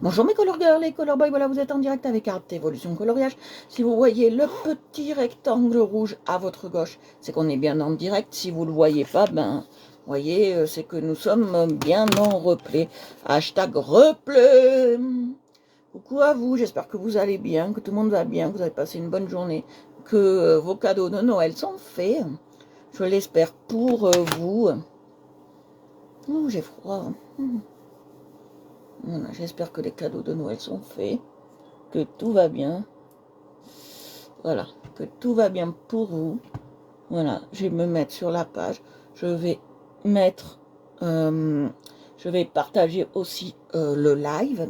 Bonjour mes color girls et color boys, voilà vous êtes en direct avec Art Evolution Coloriage. Si vous voyez le petit rectangle rouge à votre gauche, c'est qu'on est bien en direct. Si vous ne le voyez pas, ben voyez, c'est que nous sommes bien en replay. Hashtag replay. Coucou à vous, j'espère que vous allez bien, que tout le monde va bien, que vous avez passé une bonne journée, que vos cadeaux de Noël sont faits. Je l'espère pour vous. Ouh, j'ai froid. Voilà, j'espère que les cadeaux de Noël sont faits, que tout va bien. Voilà, que tout va bien pour vous. Voilà, je vais me mettre sur la page. Je vais mettre, je vais partager aussi le live,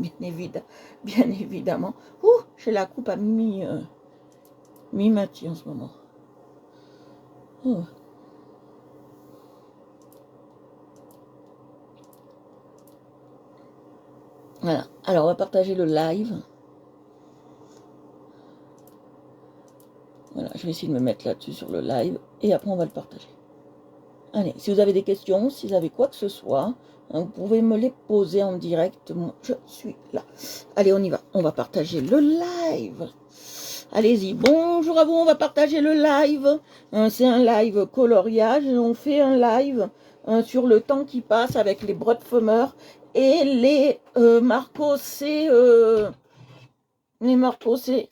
bien évidemment. Ouh, j'ai la coupe à mi-mati en ce moment. Ouh. Voilà, alors on va partager le live. Voilà, je vais essayer de me mettre là-dessus sur le live et après on va le partager. Allez, si vous avez des questions, si vous avez quoi que ce soit, hein, vous pouvez me les poser en direct. Moi, je suis là. Allez, on y va. On va partager le live. Allez-y. Bonjour à vous. On va partager le live. C'est un live coloriage. On fait un live sur le temps qui passe avec les Brodfummer et les Marco C. Les Marco C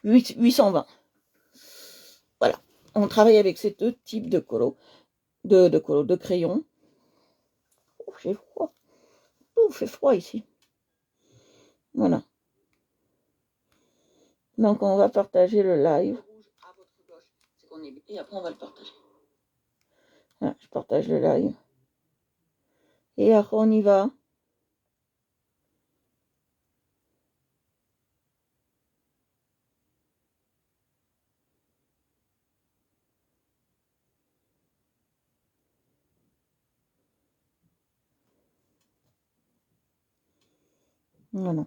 820. Voilà. On travaille avec ces deux types de colos, de crayons. Oh, j'ai froid. Oh, il fait froid ici. Voilà. Donc, on va partager le live. Et après, on va le partager. Voilà, je partage le live. Et après, on y va. Voilà.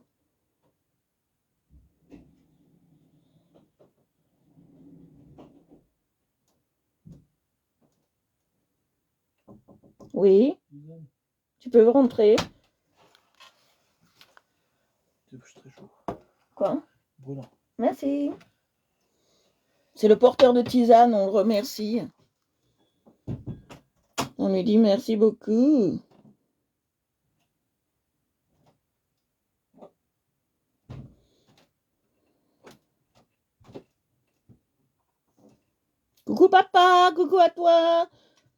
Oui, tu peux rentrer. C'est très chaud. Quoi? Brûlant. Merci. C'est le porteur de tisane, on le remercie. On lui dit merci beaucoup. Coucou papa, coucou à toi.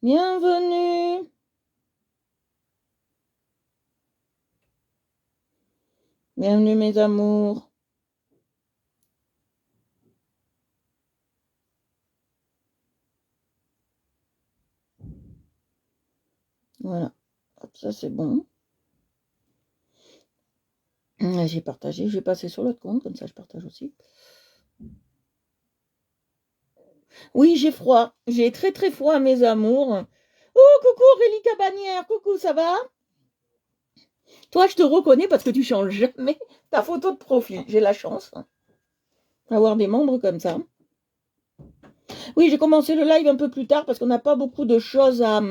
Bienvenue. Bienvenue mes amours. Voilà. Hop, ça c'est bon. J'ai partagé, je vais passer sur l'autre compte, comme ça je partage aussi. Oui, j'ai froid. J'ai très très froid, mes amours. Oh, coucou Aurélie Cabanière, coucou, ça va? Toi, je te reconnais parce que tu changes jamais ta photo de profil. J'ai la chance d'avoir des membres comme ça. Oui, j'ai commencé le live un peu plus tard parce qu'on n'a pas beaucoup de choses à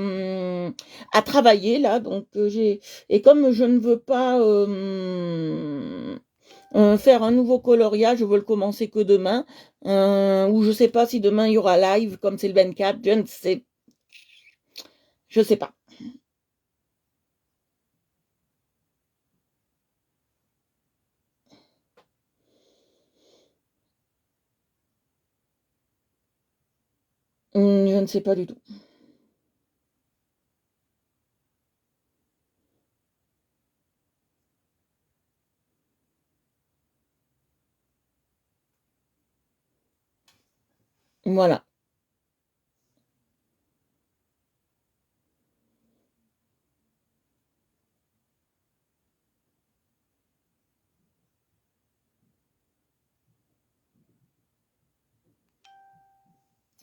travailler là. Donc et comme je ne veux pas faire un nouveau coloriage, je veux le commencer que demain. Ou je sais pas si demain il y aura live comme c'est le 24. Je sais pas. Je ne sais pas du tout. Voilà.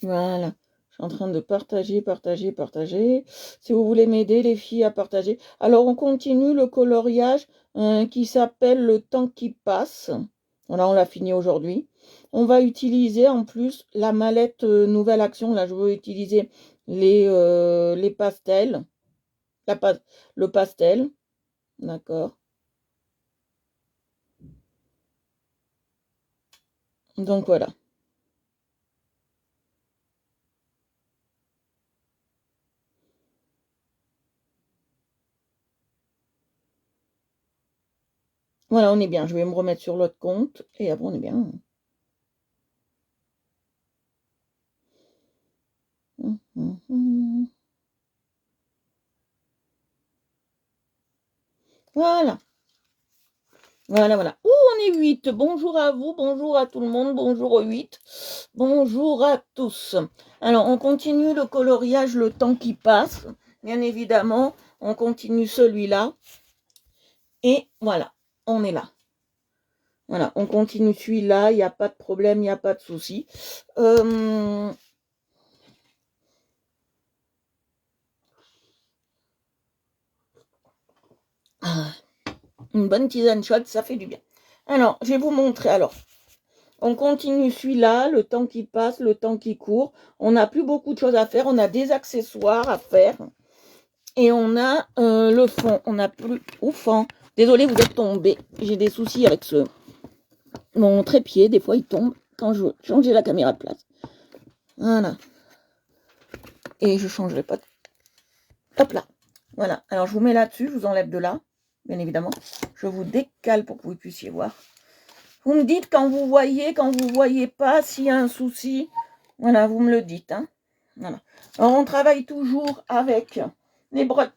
Voilà. Je suis en train de partager. Si vous voulez m'aider, les filles, à partager. Alors, on continue le coloriage qui s'appelle le temps qui passe. Voilà, on l'a fini aujourd'hui. On va utiliser en plus la mallette nouvelle action. Là, je veux utiliser les pastels. Le pastel. D'accord. Donc voilà. Voilà, on est bien. Je vais me remettre sur l'autre compte et après on est bien. Voilà. Voilà, voilà. Ouh, on est 8. Bonjour à vous, bonjour à tout le monde, bonjour aux 8. Bonjour à tous. Alors, on continue le coloriage le temps qui passe. Bien évidemment, on continue celui-là. Et voilà, on est là. Voilà, on continue celui-là, il n'y a pas de problème, il n'y a pas de souci. Une bonne tisane chaude, ça fait du bien. Alors, je vais vous montrer. Alors, on continue celui-là, le temps qui passe, le temps qui court. On n'a plus beaucoup de choses à faire, on a des accessoires à faire. Et on a le fond, on n'a plus... Ouf, hein. Désolée, vous êtes tombé. J'ai des soucis avec mon trépied, des fois il tombe quand je veux changer la caméra de place. Voilà. Et je ne changerai pas. Hop là. Voilà. Alors je vous mets là-dessus, je vous enlève de là, bien évidemment. Je vous décale pour que vous puissiez voir. Vous me dites quand vous voyez pas, s'il y a un souci. Voilà, vous me le dites. Hein. Voilà. Alors on travaille toujours avec les brottes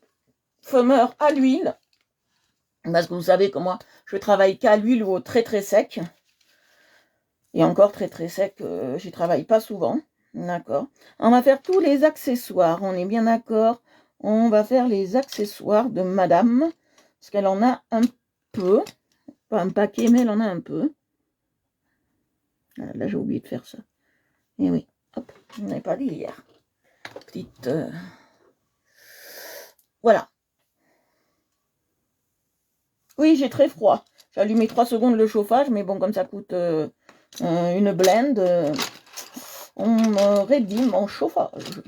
fumeurs à l'huile. Parce que vous savez que moi, je travaille qu'à l'huile ou au très très sec. Et encore très très sec, j'y travaille pas souvent. D'accord. On va faire tous les accessoires, on est bien d'accord. On va faire les accessoires de madame. Parce qu'elle en a un peu. Pas un paquet, mais elle en a un peu. Là, j'ai oublié de faire ça. Et oui, hop, je n'avais pas dit hier. Petite... Voilà. Oui, j'ai très froid. J'ai allumé 3 secondes le chauffage, mais bon, comme ça coûte une blende, on me réduit mon chauffage.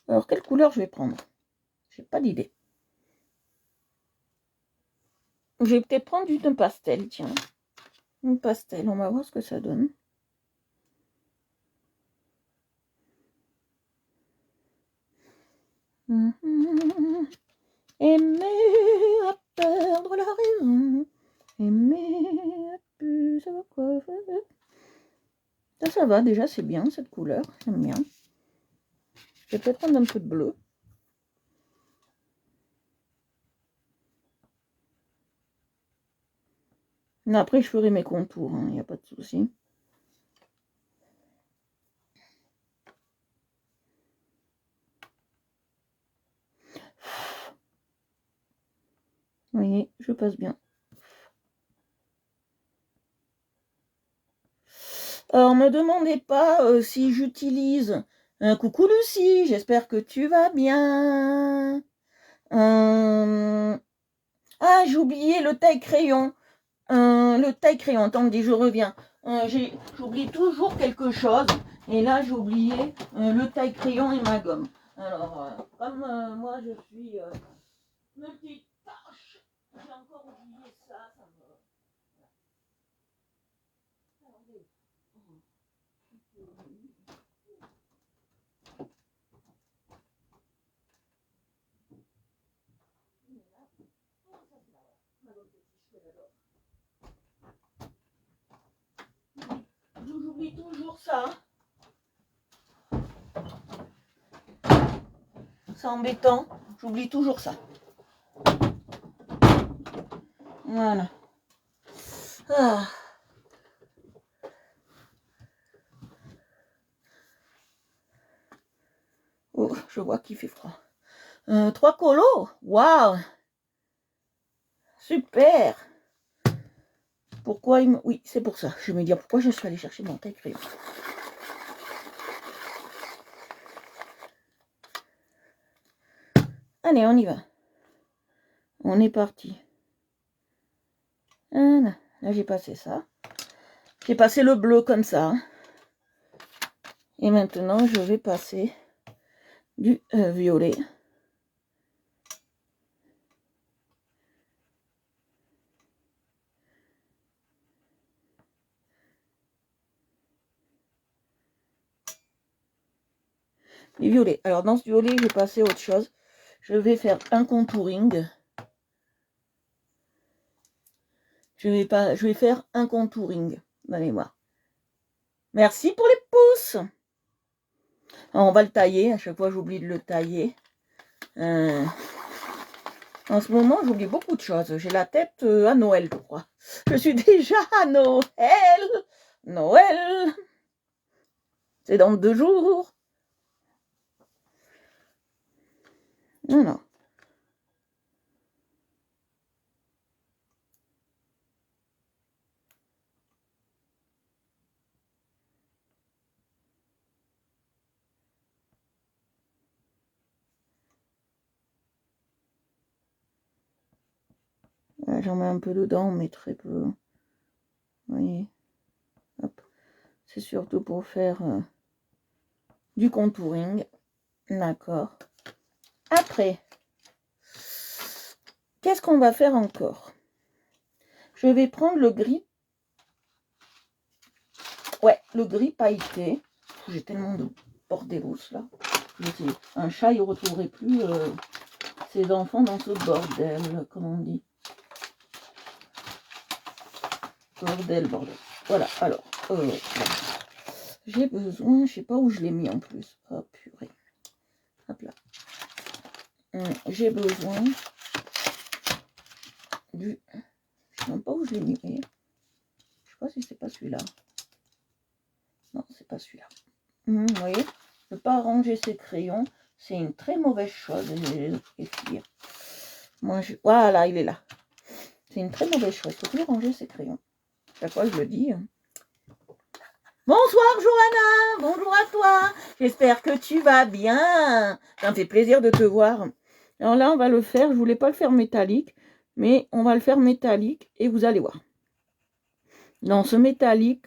Alors, quelle couleur je vais prendre? J'ai pas d'idée. Je vais peut-être prendre une pastel, tiens. Une pastel, on va voir ce que ça donne. Aimer à perdre la raison. Aimer à plus savoir quoi faire. Ça va, déjà, c'est bien, cette couleur. J'aime bien. Je vais peut-être prendre un peu de bleu. Mais après, je ferai mes contours, il n'y a pas de souci. Vous voyez, je passe bien. Alors, me demandez pas si j'utilise un coucou Lucie, j'espère que tu vas bien. Ah, j'ai oublié le taille-crayon. Le taille-crayon, attendez, je reviens. J'oublie toujours quelque chose. Et là, j'ai oublié le taille-crayon et ma gomme. Alors, comme moi, je suis multitâche, j'ai encore oublié ça. Ça me... J'oublie toujours ça. C'est embêtant. J'oublie toujours ça. Voilà. Ah. Oh, je vois qu'il fait froid. 3 colos. Waouh. Super. Pourquoi il me... Oui, c'est pour ça. Je vais me dire pourquoi je suis allée chercher mon taille-crayon. Allez, on y va. On est parti. Voilà. Là, j'ai passé ça. J'ai passé le bleu comme ça. Et maintenant, je vais passer du violet. Les violets. Alors, dans ce violet, je vais passer à autre chose. Je vais faire un contouring. Je vais faire un contouring. Vous allez voir. Merci pour les pouces. Alors, on va le tailler. À chaque fois, j'oublie de le tailler. En ce moment, j'oublie beaucoup de choses. J'ai la tête à Noël, je crois. Je suis déjà à Noël. Noël. C'est dans 2 jours. Non, non. J'en mets un peu dedans, mais très peu. Vous voyez. Hop. C'est surtout pour faire du contouring. D'accord. Après, qu'est-ce qu'on va faire encore? Je vais prendre le gris. Ouais, le gris pailleté. J'ai tellement de bordelos là. Un chat, il ne retrouverait plus ses enfants dans ce bordel, comme on dit. Bordel, bordel. Voilà, alors. J'ai besoin, je sais pas où je l'ai mis en plus. Oh purée. Hop là. J'ai besoin du... Je sais même pas où je l'ai mis. Je sais pas si c'est pas celui-là. Non, c'est pas celui-là. Vous voyez, ne pas ranger ses crayons, c'est une très mauvaise chose, les filles. Moi, voilà, il est là. C'est une très mauvaise chose. Il faut plus ranger ses crayons. Chaque fois, je le dis. Bonsoir, Johanna. Bonjour à toi. J'espère que tu vas bien. Ça me fait plaisir de te voir. Alors là, on va le faire. Je voulais pas le faire métallique, mais on va le faire métallique et vous allez voir. Dans ce métallique,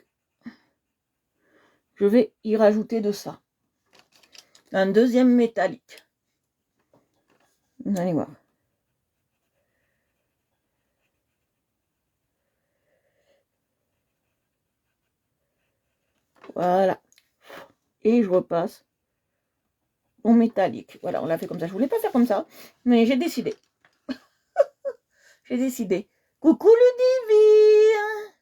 je vais y rajouter de ça. Un deuxième métallique. Vous allez voir. Voilà. Et je repasse au métallique. Voilà, on l'a fait comme ça. Je voulais pas faire comme ça, mais j'ai décidé. J'ai décidé. Coucou Ludivine.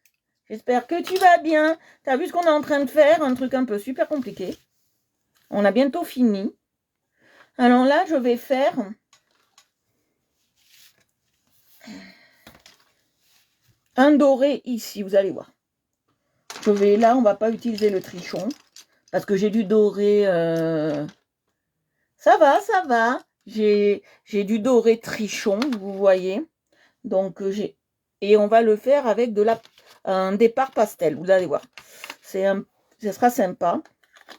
J'espère que tu vas bien. T'as vu ce qu'on est en train de faire? Un truc un peu super compliqué. On a bientôt fini. Alors là, je vais faire un doré ici, vous allez voir. Là, on va pas utiliser le trichon, parce que j'ai du doré... Ça va, ça va. J'ai du doré trichon, vous voyez. Donc, et on va le faire avec un départ pastel, vous allez voir. Ça sera sympa.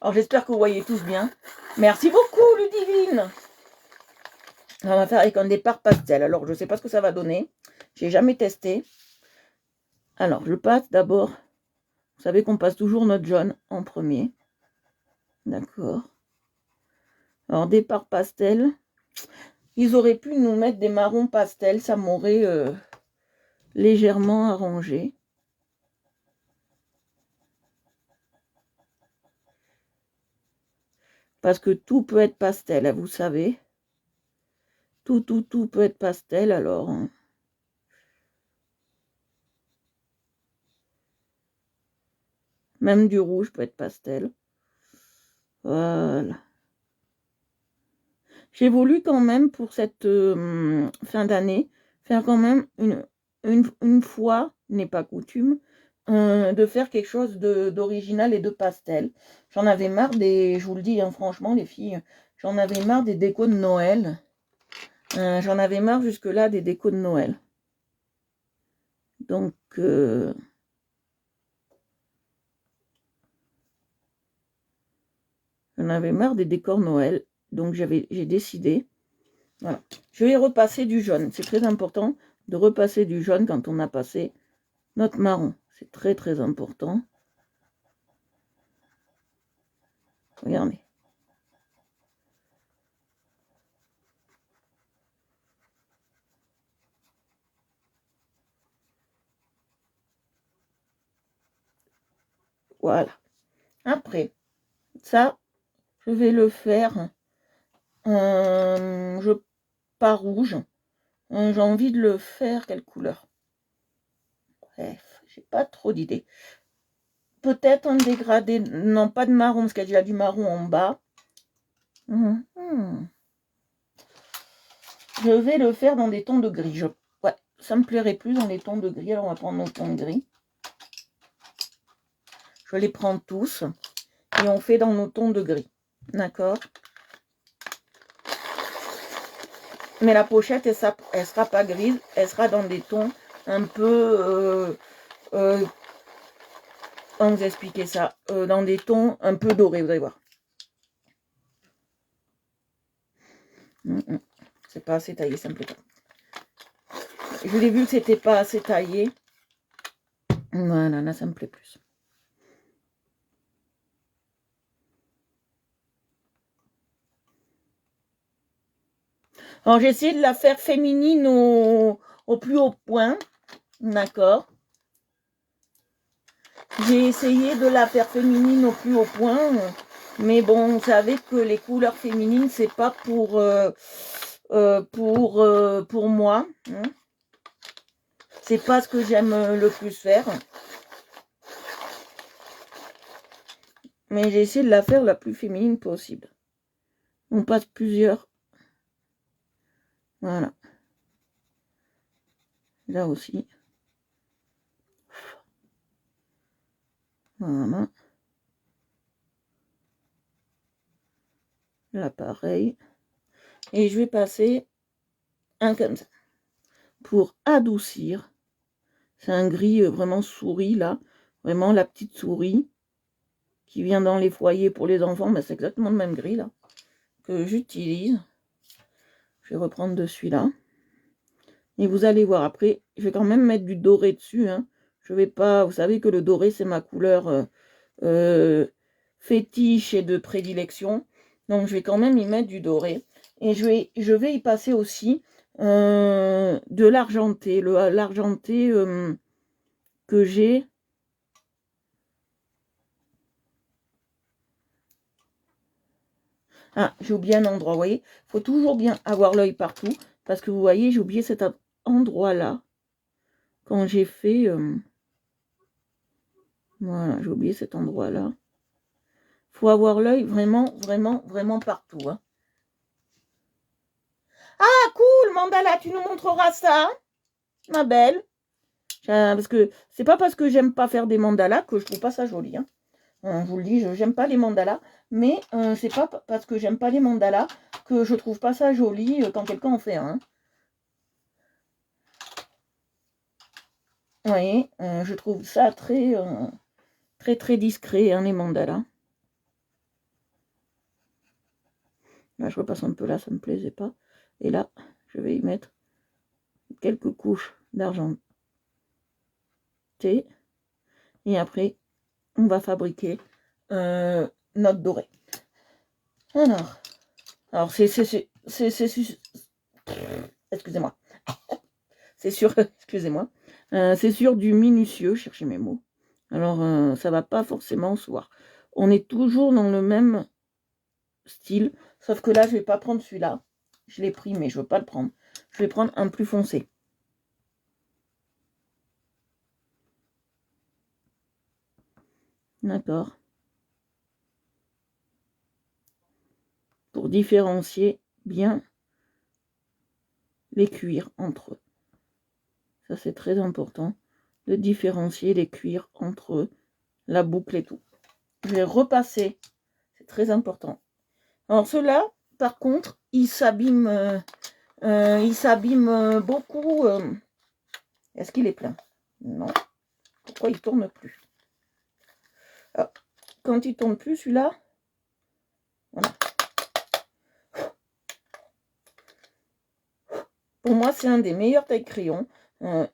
Alors, j'espère que vous voyez tous bien. Merci beaucoup, Ludivine. On va faire avec un départ pastel. Alors, je ne sais pas ce que ça va donner. J'ai jamais testé. Alors, je passe d'abord. Vous savez qu'on passe toujours notre jaune en premier. D'accord. Alors, départ pastel. Ils auraient pu nous mettre des marrons pastel. Ça m'aurait légèrement arrangé. Parce que tout peut être pastel, vous savez. Tout peut être pastel, alors. Même du rouge peut être pastel. Voilà. J'ai voulu quand même, pour cette fin d'année, faire quand même une fois, n'est pas coutume, de faire quelque chose d'original et de pastel. J'en avais marre je vous le dis hein, franchement les filles, j'en avais marre des décos de Noël. J'en avais marre jusque-là des décos de Noël. Donc... j'en avais marre des décors Noël, donc j'ai décidé. Voilà. Je vais repasser du jaune. C'est très important de repasser du jaune quand on a passé notre marron. C'est très très important. Regardez. Voilà. Après, ça, Je vais le faire. Je pas rouge. J'ai envie de le faire. Quelle couleur? Bref, j'ai pas trop d'idées. Peut-être un dégradé. Non, pas de marron, parce qu'il y a déjà du marron en bas. Je vais le faire dans des tons de gris. Ouais, ça me plairait plus dans les tons de gris. Alors on va prendre nos tons de gris. Je les prends tous. Et on fait dans nos tons de gris. D'accord? Mais la pochette, elle sera pas grise. Elle sera dans des tons un peu... comment vous expliquer ça? Dans des tons un peu dorés, vous allez voir. C'est pas assez taillé, ça me plaît pas. Je l'ai vu que c'était pas assez taillé. Voilà, là, ça me plaît plus. Alors, j'ai essayé de la faire féminine au plus haut point. D'accord. J'ai essayé de la faire féminine au plus haut point. Mais bon, vous savez que les couleurs féminines, c'est pas pour moi. Hein. C'est pas ce que j'aime le plus faire. Mais j'ai essayé de la faire la plus féminine possible. On passe plusieurs. Voilà. Là aussi. Voilà. Là, pareil. Et je vais passer un comme ça. Pour adoucir. C'est un gris vraiment souris, là. Vraiment la petite souris qui vient dans les foyers pour les enfants. Mais c'est exactement le même gris, là, que j'utilise. Je vais reprendre de celui-là. Et vous allez voir, après, je vais quand même mettre du doré dessus. Hein. Je vais pas... Vous savez que le doré, c'est ma couleur fétiche et de prédilection. Donc, je vais quand même y mettre du doré. Et je vais y passer aussi de l'argenté. L'argenté que j'ai. Ah, j'ai oublié un endroit, vous voyez. Il faut toujours bien avoir l'œil partout. Parce que vous voyez, j'ai oublié cet endroit-là. Quand j'ai fait... voilà, j'ai oublié cet endroit-là. Il faut avoir l'œil vraiment, vraiment, vraiment partout. Hein. Ah, cool, Mandala, tu nous montreras ça, ma belle. Parce que c'est pas parce que j'aime pas faire des mandalas que je trouve pas ça joli. Hein. Je vous le dis, j'aime pas les mandalas. Mais c'est pas parce que j'aime pas les mandalas que je trouve pas ça joli quand quelqu'un en fait un. Hein. Vous voyez, je trouve ça très, très discret, hein, les mandalas. Là, je repasse un peu là, ça me plaisait pas. Et là, je vais y mettre quelques couches d'argent. Et après, on va fabriquer notre doré. Alors c'est excusez-moi. C'est sûr, excusez-moi. C'est sûr du minutieux, cherchez mes mots. Alors, ça va pas forcément se voir. On est toujours dans le même style, sauf que là, je vais pas prendre celui-là. Je l'ai pris, mais je veux pas le prendre. Je vais prendre un plus foncé. D'accord. Pour différencier bien les cuirs entre eux. Ça, c'est très important de différencier les cuirs entre eux, la boucle et tout. Je vais repasser. C'est très important. Alors, ceux-là, par contre, ils s'abîment beaucoup. Est-ce qu'il est plein? Non. Pourquoi il tourne plus? Alors, quand il tourne plus, celui-là, voilà. Pour moi, c'est un des meilleurs taille-crayons.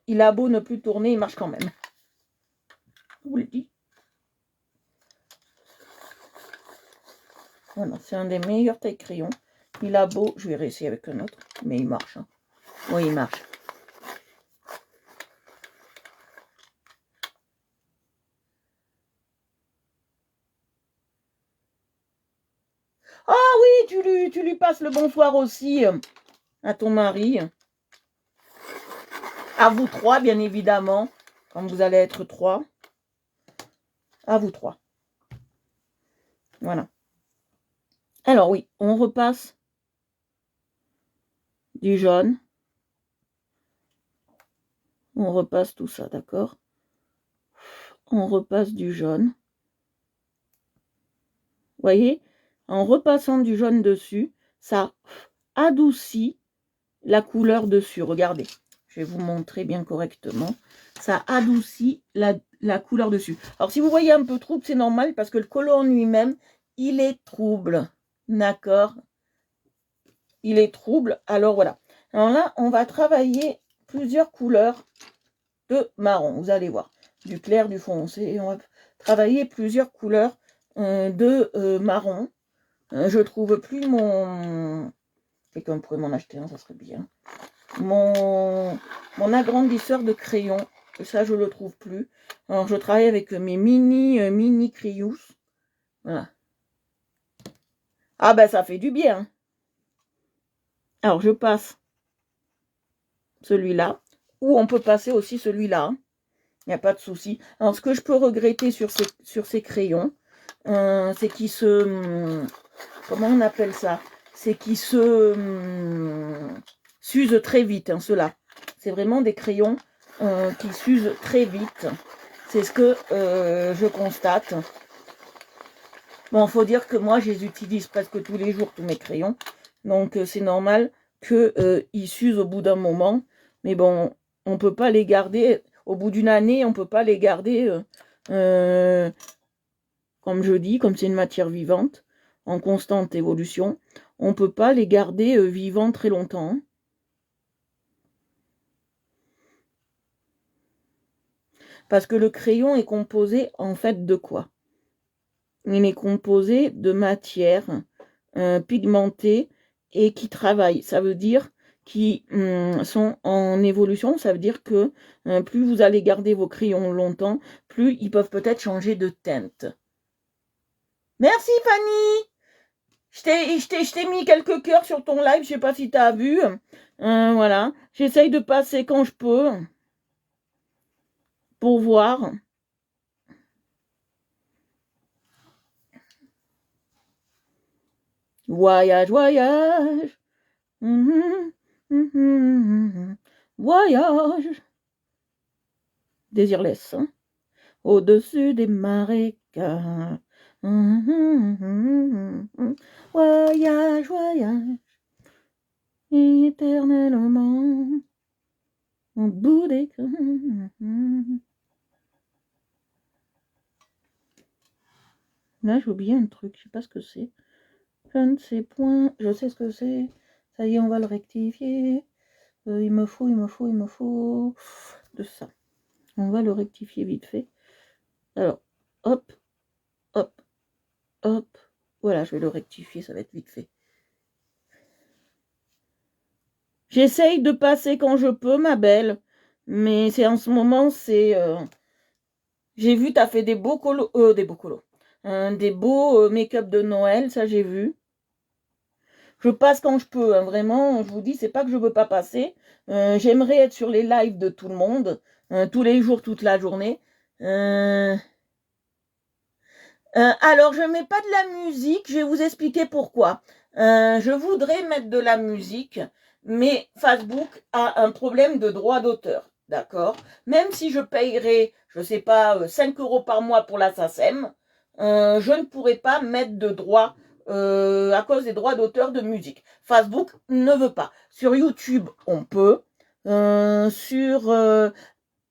Il a beau ne plus tourner, il marche quand même. Je vous le dis. Voilà, c'est un des meilleurs taille-crayons. Il a beau, je vais réessayer avec un autre, mais il marche. Hein. Oui, il marche. tu lui passes le bonsoir aussi à ton mari. À vous trois, bien évidemment, quand vous allez être trois. À vous trois. Voilà. Alors oui, on repasse du jaune. On repasse tout ça, d'accord? On repasse du jaune. Vous voyez? En repassant du jaune dessus, ça adoucit la couleur dessus. Regardez, je vais vous montrer bien correctement. Ça adoucit la couleur dessus. Alors, si vous voyez un peu trouble, c'est normal parce que le collant en lui-même, il est trouble. D'accord? Il est trouble. Alors, voilà. Alors là, on va travailler plusieurs couleurs de marron. Vous allez voir. Du clair, du foncé. Et on va travailler plusieurs couleurs de marron. Je trouve plus mon... Quelqu'un pourrait m'en acheter un, ça serait bien. Mon agrandisseur de crayon. Ça, je le trouve plus. Alors, je travaille avec mes mini crayons. Voilà. Ah ben, ça fait du bien. Alors, je passe celui-là. Ou on peut passer aussi celui-là. Il n'y a pas de souci. Alors, ce que je peux regretter sur ces crayons, c'est qu'ils se... Comment on appelle ça? C'est qu'ils se s'usent très vite, hein, ceux-là. C'est vraiment des crayons qui s'usent très vite. C'est ce que je constate. Bon, il faut dire que moi, je les utilise presque tous les jours, tous mes crayons. Donc, c'est normal qu'ils s'usent au bout d'un moment. Mais bon, on ne peut pas les garder... Au bout d'une année, on ne peut pas les garder, comme je dis, comme c'est une matière vivante, en constante évolution. On ne peut pas les garder vivants très longtemps. Parce que le crayon est composé en fait de quoi? Il est composé de matières pigmentées et qui travaillent. Ça veut dire qui sont en évolution. Ça veut dire que plus vous allez garder vos crayons longtemps, plus ils peuvent peut-être changer de teinte. Merci Fanny! Je t'ai mis quelques cœurs sur ton live, je sais pas si tu as vu. Voilà. J'essaye de passer quand je peux. Pour voir. Voyage, voyage. Voyage. Désirless. Hein? Au-dessus des marécages. Voyage, voyage. Éternellement. Au bout des... Là, j'ai oublié un truc. Je sais pas ce que c'est. Je ne sais point. Je sais ce que c'est. Ça y est, on va le rectifier. Il me faut de ça. On va le rectifier vite fait. Alors, hop, hop, hop. Voilà, je vais le rectifier, ça va être vite fait. J'essaye de passer quand je peux, ma belle. Mais c'est en ce moment, c'est... J'ai vu, t'as fait des beaux colos... des beaux make-up de Noël, ça j'ai vu. Je passe quand je peux, hein, vraiment, je vous dis, c'est pas que je veux pas passer. J'aimerais être sur les lives de tout le monde, tous les jours, toute la journée. Alors, je mets pas de la musique, je vais vous expliquer pourquoi. Je voudrais mettre de la musique, mais Facebook a un problème de droit d'auteur, d'accord? Même si je payerais, je sais pas, 5 € par mois pour la SACEM, je ne pourrais pas mettre de droit à cause des droits d'auteur de musique. Facebook ne veut pas. Sur YouTube, on peut.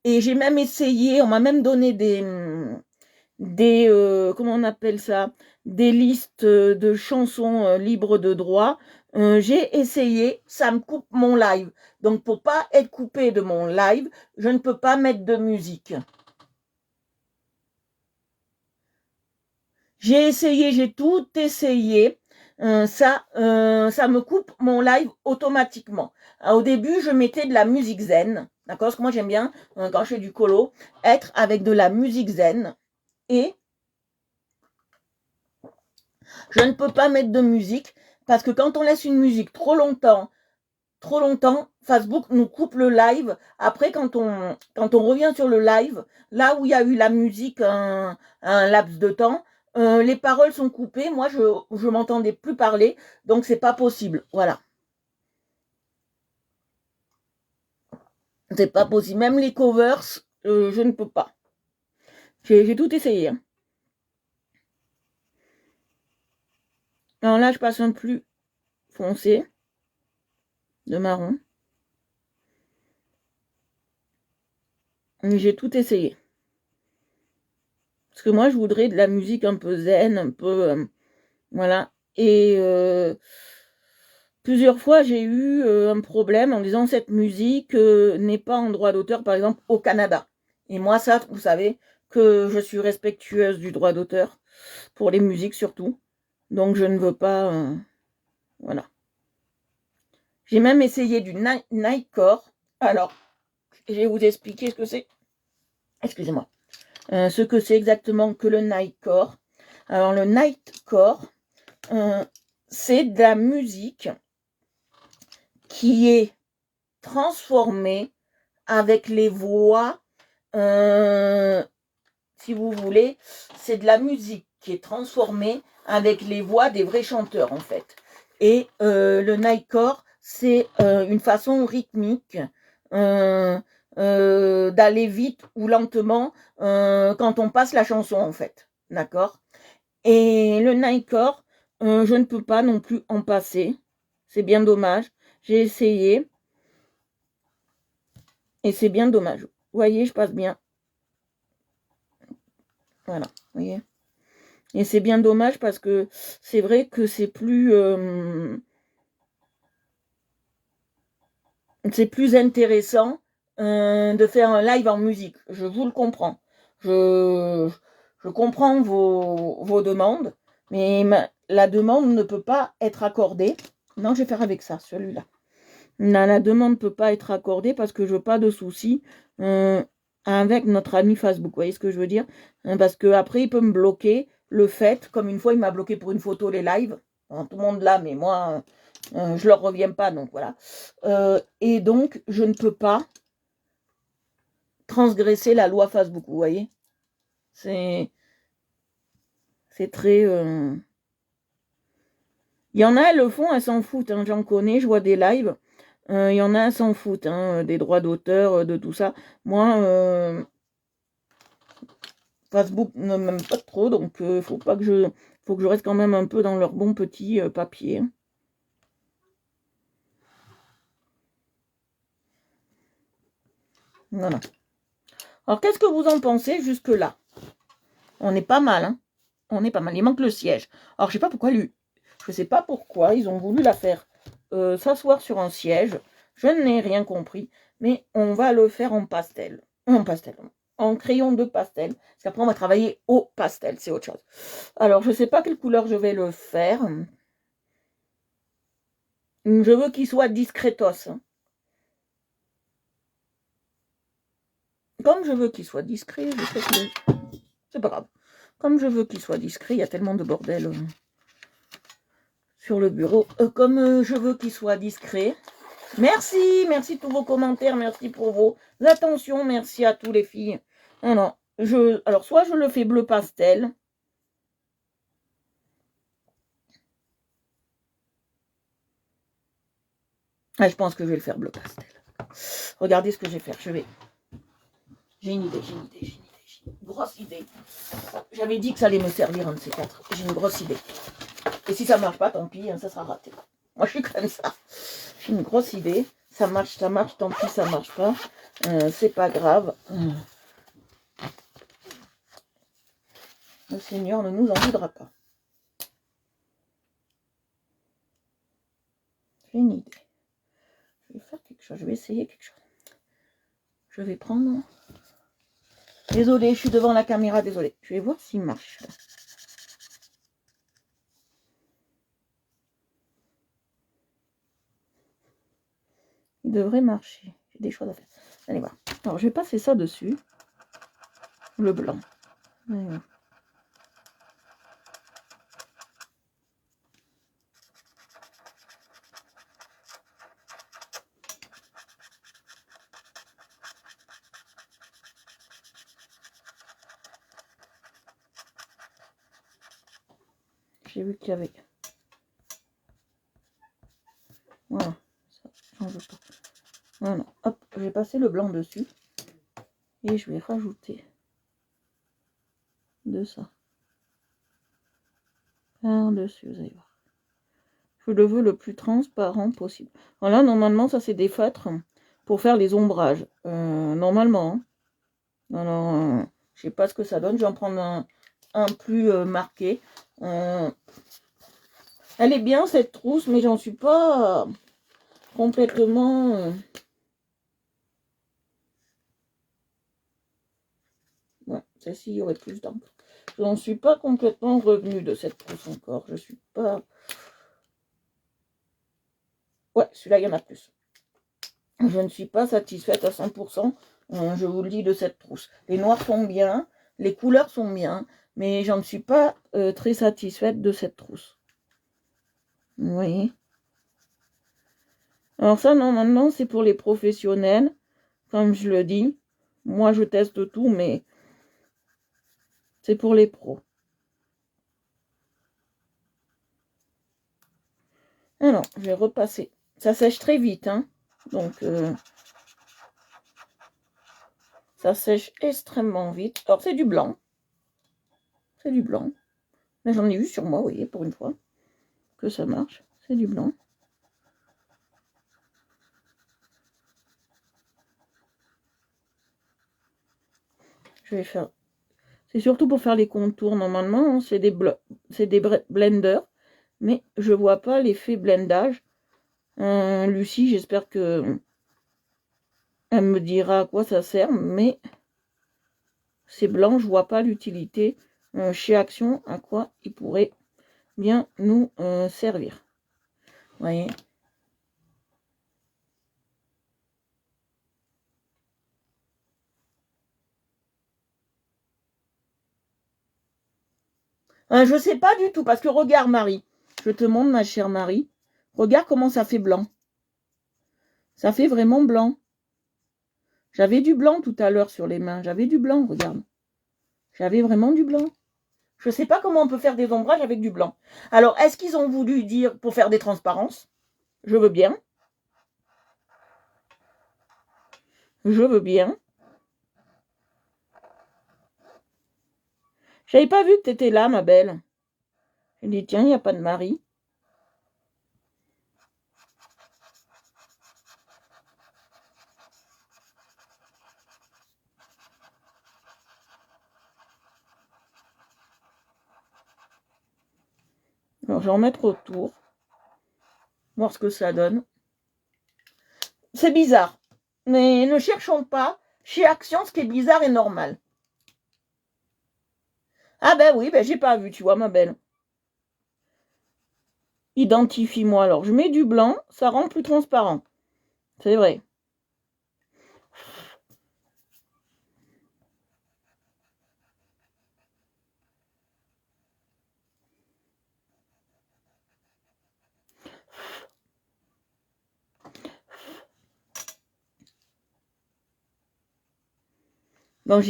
Et j'ai même essayé, on m'a même donné des comment on appelle ça, des listes de chansons libres de droit. J'ai essayé, ça me coupe mon live. Donc pour pas être coupé de mon live, je ne peux pas mettre de musique. J'ai essayé, j'ai tout essayé. Ça me coupe mon live automatiquement. Au début, je mettais de la musique zen, d'accord? Parce que moi j'aime bien, quand je fais du colo, être avec de la musique zen. Et je ne peux pas mettre de musique Parce que quand on laisse une musique trop longtemps, Facebook nous coupe le live. Après, quand on revient sur le live, là où il y a eu la musique un laps de temps, les paroles sont coupées. Moi, je m'entendais plus parler, donc c'est pas possible. Voilà. C'est pas possible. Même les covers, je ne peux pas. J'ai tout essayé. Hein. Alors là, je passe un plus foncé, de marron. J'ai tout essayé. Parce que moi, je voudrais de la musique un peu zen, un peu... voilà. Et plusieurs fois, j'ai eu un problème en disant cette musique n'est pas en droit d'auteur, par exemple, au Canada. Et moi, ça, vous savez que je suis respectueuse du droit d'auteur, pour les musiques surtout. Donc, je ne veux pas... voilà. J'ai même essayé du Nightcore. Alors, je vais vous expliquer ce que c'est. Excusez-moi. Ce que c'est exactement que le Nightcore. Alors, le Nightcore, c'est de la musique qui est transformée avec les voix, si vous voulez, c'est de la musique qui est transformée avec les voix des vrais chanteurs en fait. Et le Nightcore, c'est une façon rythmique d'aller vite ou lentement quand on passe la chanson en fait. D'accord? Et le Nightcore, je ne peux pas non plus en passer. C'est bien dommage. J'ai essayé. Et c'est bien dommage. Vous voyez, je passe bien. Voilà, vous voyez. Et c'est bien dommage parce que c'est vrai que c'est plus intéressant de faire un live en musique. Je vous le comprends. Je comprends vos demandes, mais la demande ne peut pas être accordée. Non, je vais faire avec ça, celui-là. La demande ne peut pas être accordée parce que je veux pas de soucis avec notre ami Facebook. Vous voyez ce que je veux dire? Parce que après il peut me bloquer le fait, comme une fois il m'a bloqué pour une photo les lives. Tout le monde là, mais moi je leur reviens pas, donc voilà. Et donc je ne peux pas transgresser la loi Facebook. Vous voyez? C'est très. Il y en a, elles le font, elles s'en foutent. Hein, j'en connais, je vois des lives. Il y en a, elles s'en foutent, hein, des droits d'auteur, de tout ça. Moi, Facebook ne m'aime pas trop, donc faut que je reste quand même un peu dans leur bon petit papier. Hein. Voilà. Alors, qu'est-ce que vous en pensez jusque-là? On est pas mal, hein. On est pas mal. Il manque le siège. Alors, je sais pas pourquoi ils ont voulu la faire s'asseoir sur un siège. Je n'ai rien compris. Mais on va le faire en pastel. En crayon de pastel. Parce qu'après, on va travailler au pastel. C'est autre chose. Alors, je ne sais pas quelle couleur je vais le faire. Je veux qu'il soit discretos. Hein. Comme je veux qu'il soit discret, je sais que... C'est pas grave. Comme je veux qu'il soit discret, il y a tellement de bordel sur le bureau. Comme je veux qu'il soit discret. Merci de tous vos commentaires, merci pour vos attentions, merci à tous les filles. Alors, soit je le fais bleu pastel. Ah, je pense que je vais le faire bleu pastel. Regardez ce que je vais faire. J'ai une idée. Une grosse idée. J'avais dit que ça allait me servir un de ces quatre. J'ai une grosse idée. Et si ça marche pas, tant pis, hein, ça sera raté. Moi, je suis comme ça. J'ai une grosse idée. Ça marche, tant pis, ça marche pas. C'est pas grave. Le Seigneur ne nous en voudra pas. J'ai une idée. Je vais faire quelque chose. Je vais essayer quelque chose. Je vais prendre... Désolée, je suis devant la caméra, désolée. Je vais voir s'il marche. Il devrait marcher. J'ai des choses à faire. Allez voir. Alors, je vais passer ça dessus. Le blanc. Allez voir. j'ai vu qu'il y avait. Voilà, ça change pas. Voilà, hop, je vais passer le blanc dessus. Et je vais rajouter de ça. Par-dessus, vous allez voir. Je le veux le plus transparent possible. Voilà, normalement, ça c'est des feutres pour faire les ombrages. Normalement. Hein. Alors, je sais pas ce que ça donne. Je vais en prendre un plus marqué. Elle est bien cette trousse, mais j'en suis pas complètement... Ouais, celle-ci, il y aurait plus d'encre. Je n'en suis pas complètement revenue de cette trousse encore. Je suis pas... Ouais, celui-là, il y en a plus. Je ne suis pas satisfaite à 100%, je vous le dis, de cette trousse. Les noirs sont bien, les couleurs sont bien, mais j'en suis pas très satisfaite de cette trousse. Vous voyez? Alors ça, normalement, c'est pour les professionnels, comme je le dis. Moi, je teste tout, mais c'est pour les pros. Alors, je vais repasser. Ça sèche très vite, hein. Donc, ça sèche extrêmement vite. Alors, c'est du blanc. C'est du blanc. Là, j'en ai vu sur moi, vous voyez, pour une fois, que ça marche. C'est du blanc. Je vais faire... C'est surtout pour faire les contours, normalement. Hein. C'est des blenders. Mais je vois pas l'effet blendage. Lucie, j'espère que elle me dira à quoi ça sert. Mais c'est blanc, je vois pas l'utilité chez Action, à quoi il pourrait bien nous servir. Vous voyez? Je sais pas du tout, parce que regarde Marie, je te montre ma chère Marie, regarde comment ça fait blanc. Ça fait vraiment blanc. J'avais du blanc tout à l'heure sur les mains, j'avais du blanc, regarde. J'avais vraiment du blanc. Je sais pas comment on peut faire des ombrages avec du blanc. Alors, est-ce qu'ils ont voulu dire pour faire des transparences? Je veux bien. Je veux bien. J'avais pas vu que tu étais là, ma belle. J'ai dit, tiens, il n'y a pas de Marie. Alors, je vais en mettre autour. Voir ce que ça donne. C'est bizarre. Mais ne cherchons pas. Chez Action, ce qui est bizarre est normal. Ah ben oui, ben j'ai pas vu, tu vois, ma belle. Identifie-moi. Alors, je mets du blanc, ça rend plus transparent. C'est vrai. Donc,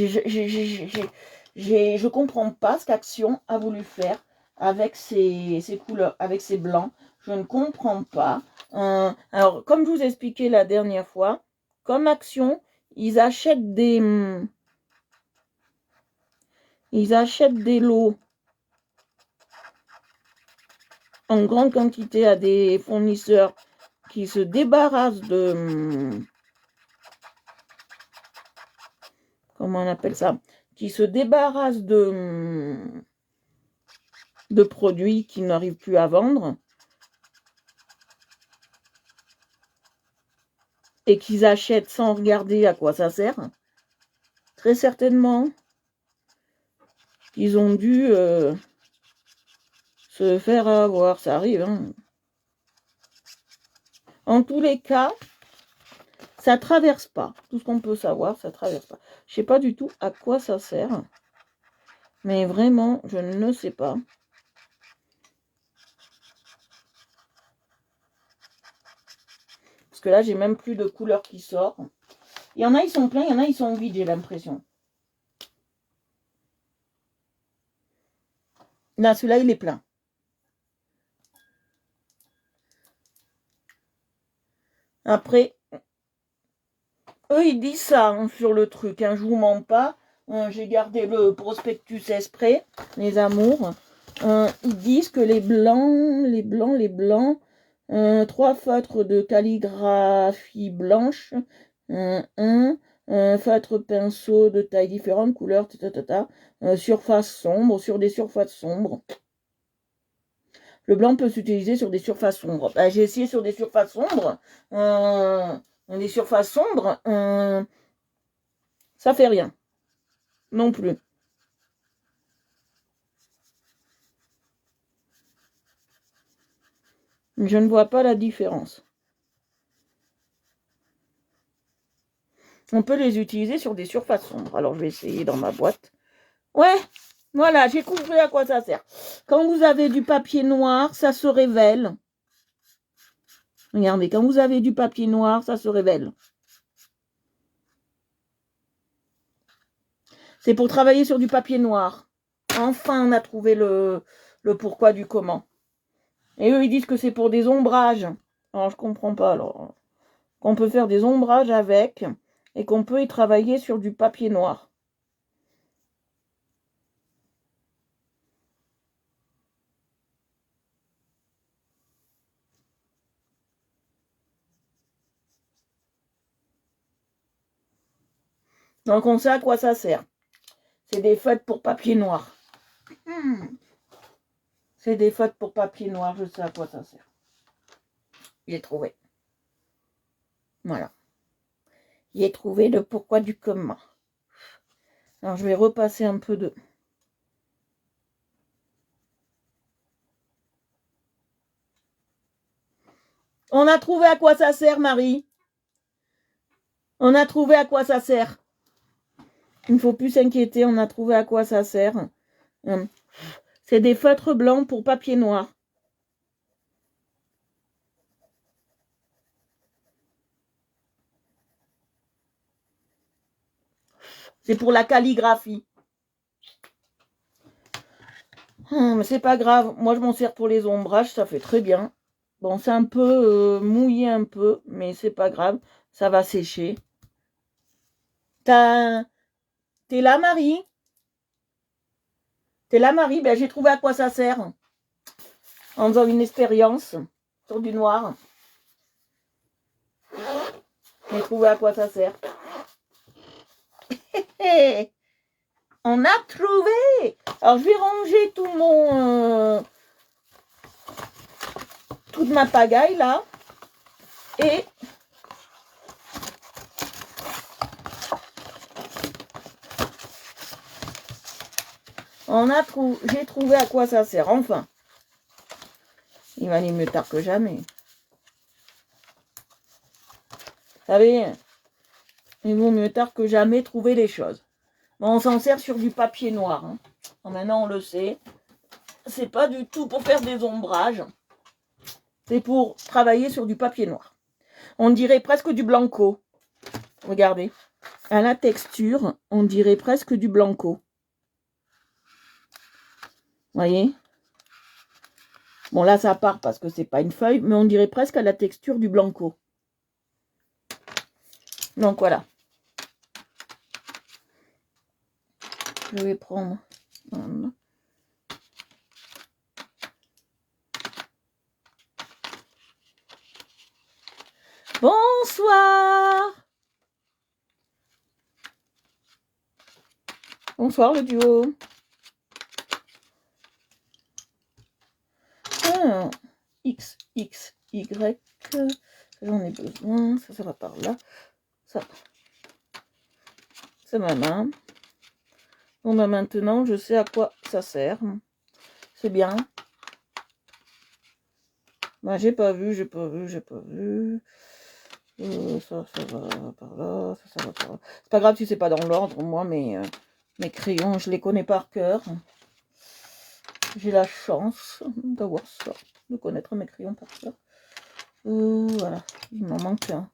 je comprends pas ce qu'Action a voulu faire avec ces couleurs, avec ces blancs. Je ne comprends pas. Alors, comme je vous expliquais la dernière fois, comme Action, ils achètent des lots en grande quantité à des fournisseurs qui se débarrassent de... Comment on appelle ça? Qui se débarrassent de produits qu'ils n'arrivent plus à vendre et qu'ils achètent sans regarder à quoi ça sert. Très certainement, ils ont dû se faire avoir. Ça arrive. Hein. En tous les cas, ça traverse pas. Tout ce qu'on peut savoir, ça traverse pas. Je sais pas du tout à quoi ça sert. Mais vraiment, je ne sais pas. Parce que là, j'ai même plus de couleur qui sort. Il y en a, ils sont pleins. Il y en a, ils sont vides, j'ai l'impression. Là, celui-là, il est plein. Après, eux, ils disent ça hein, sur le truc. Hein, je vous mens pas. J'ai gardé le prospectus exprès, les amours. Ils disent que les blancs, 3 feutres de calligraphie blanche, feutre pinceau de taille différente, couleur, surface sombre, sur des surfaces sombres. Le blanc peut s'utiliser sur des surfaces sombres. Ben, j'ai essayé sur des surfaces sombres. Des surfaces sombres, ça fait rien. Non plus. Je ne vois pas la différence. On peut les utiliser sur des surfaces sombres. Alors, je vais essayer dans ma boîte. Ouais, voilà, j'ai compris à quoi ça sert. Quand vous avez du papier noir, ça se révèle. Regardez, quand vous avez du papier noir, ça se révèle. C'est pour travailler sur du papier noir. Enfin, on a trouvé le pourquoi du comment. Et eux, ils disent que c'est pour des ombrages. Alors, je comprends pas. Alors, qu'on peut faire des ombrages avec et qu'on peut y travailler sur du papier noir. Donc, on sait à quoi ça sert. C'est des feutres pour papier noir. C'est des feutres pour papier noir. Je sais à quoi ça sert. J'ai trouvé. Voilà. J'ai trouvé le pourquoi du comment. Alors, je vais repasser un peu de... On a trouvé à quoi ça sert, Marie. On a trouvé à quoi ça sert. Il ne faut plus s'inquiéter, on a trouvé à quoi ça sert. C'est des feutres blancs pour papier noir. C'est pour la calligraphie. Mais c'est pas grave. Moi, je m'en sers pour les ombrages. Ça fait très bien. Bon, c'est un peu mouillé un peu, mais c'est pas grave. Ça va sécher. T'es là, Marie? T'es là, Marie? Ben, j'ai trouvé à quoi ça sert. En faisant une expérience sur du noir. J'ai trouvé à quoi ça sert. On a trouvé. Alors, je vais ranger tout mon... toute ma pagaille, là. Et... j'ai trouvé à quoi ça sert. Enfin. Il va aller mieux tard que jamais. Vous savez, il vaut mieux tard que jamais trouver les choses. Bon, on s'en sert sur du papier noir. Hein. Bon, maintenant, on le sait. C'est pas du tout pour faire des ombrages. C'est pour travailler sur du papier noir. On dirait presque du blanco. Regardez. À la texture, on dirait presque du blanco. Voyez? Bon, là, ça part parce que c'est pas une feuille, mais on dirait presque à la texture du blanco. Donc, voilà. Je vais prendre... Voilà. Bonsoir. Bonsoir, le duo. Ah, X, X, Y. J'en ai besoin. Ça va par là. Ça. C'est ma main. Bon, ben maintenant, je sais à quoi ça sert. C'est bien. Ben, j'ai pas vu. Ça va par là. Ça va par là. C'est pas grave si c'est pas dans l'ordre. Moi, mes crayons, je les connais par cœur. J'ai la chance d'avoir ça, de connaître mes crayons par cœur. Voilà, il m'en manque un.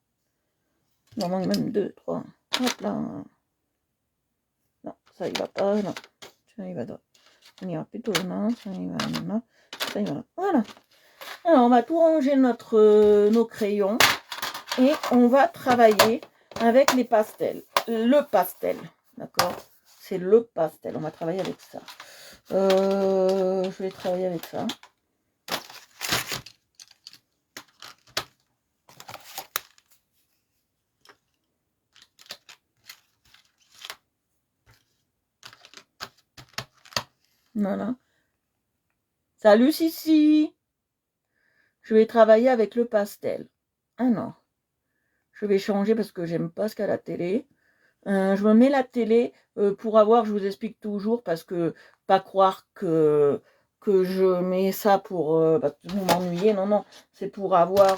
Il m'en manque même 2, 3. Hop là. Non, ça il va pas, non. Ça il va là. On ira plutôt là, ça il va là. Ça il va là. Voilà. Alors on va tout ranger nos crayons. Et on va travailler avec les pastels. Le pastel, d'accord? C'est le pastel. On va travailler avec ça. Je vais travailler avec ça. Voilà. Salut Sissi. Je vais travailler avec le pastel. Ah non. Je vais changer parce que j'aime pas ce qu'à la télé. Je me mets la télé pour avoir, je vous explique toujours, parce que pas croire que je mets ça pour vous m'ennuyer. Non, non, c'est pour avoir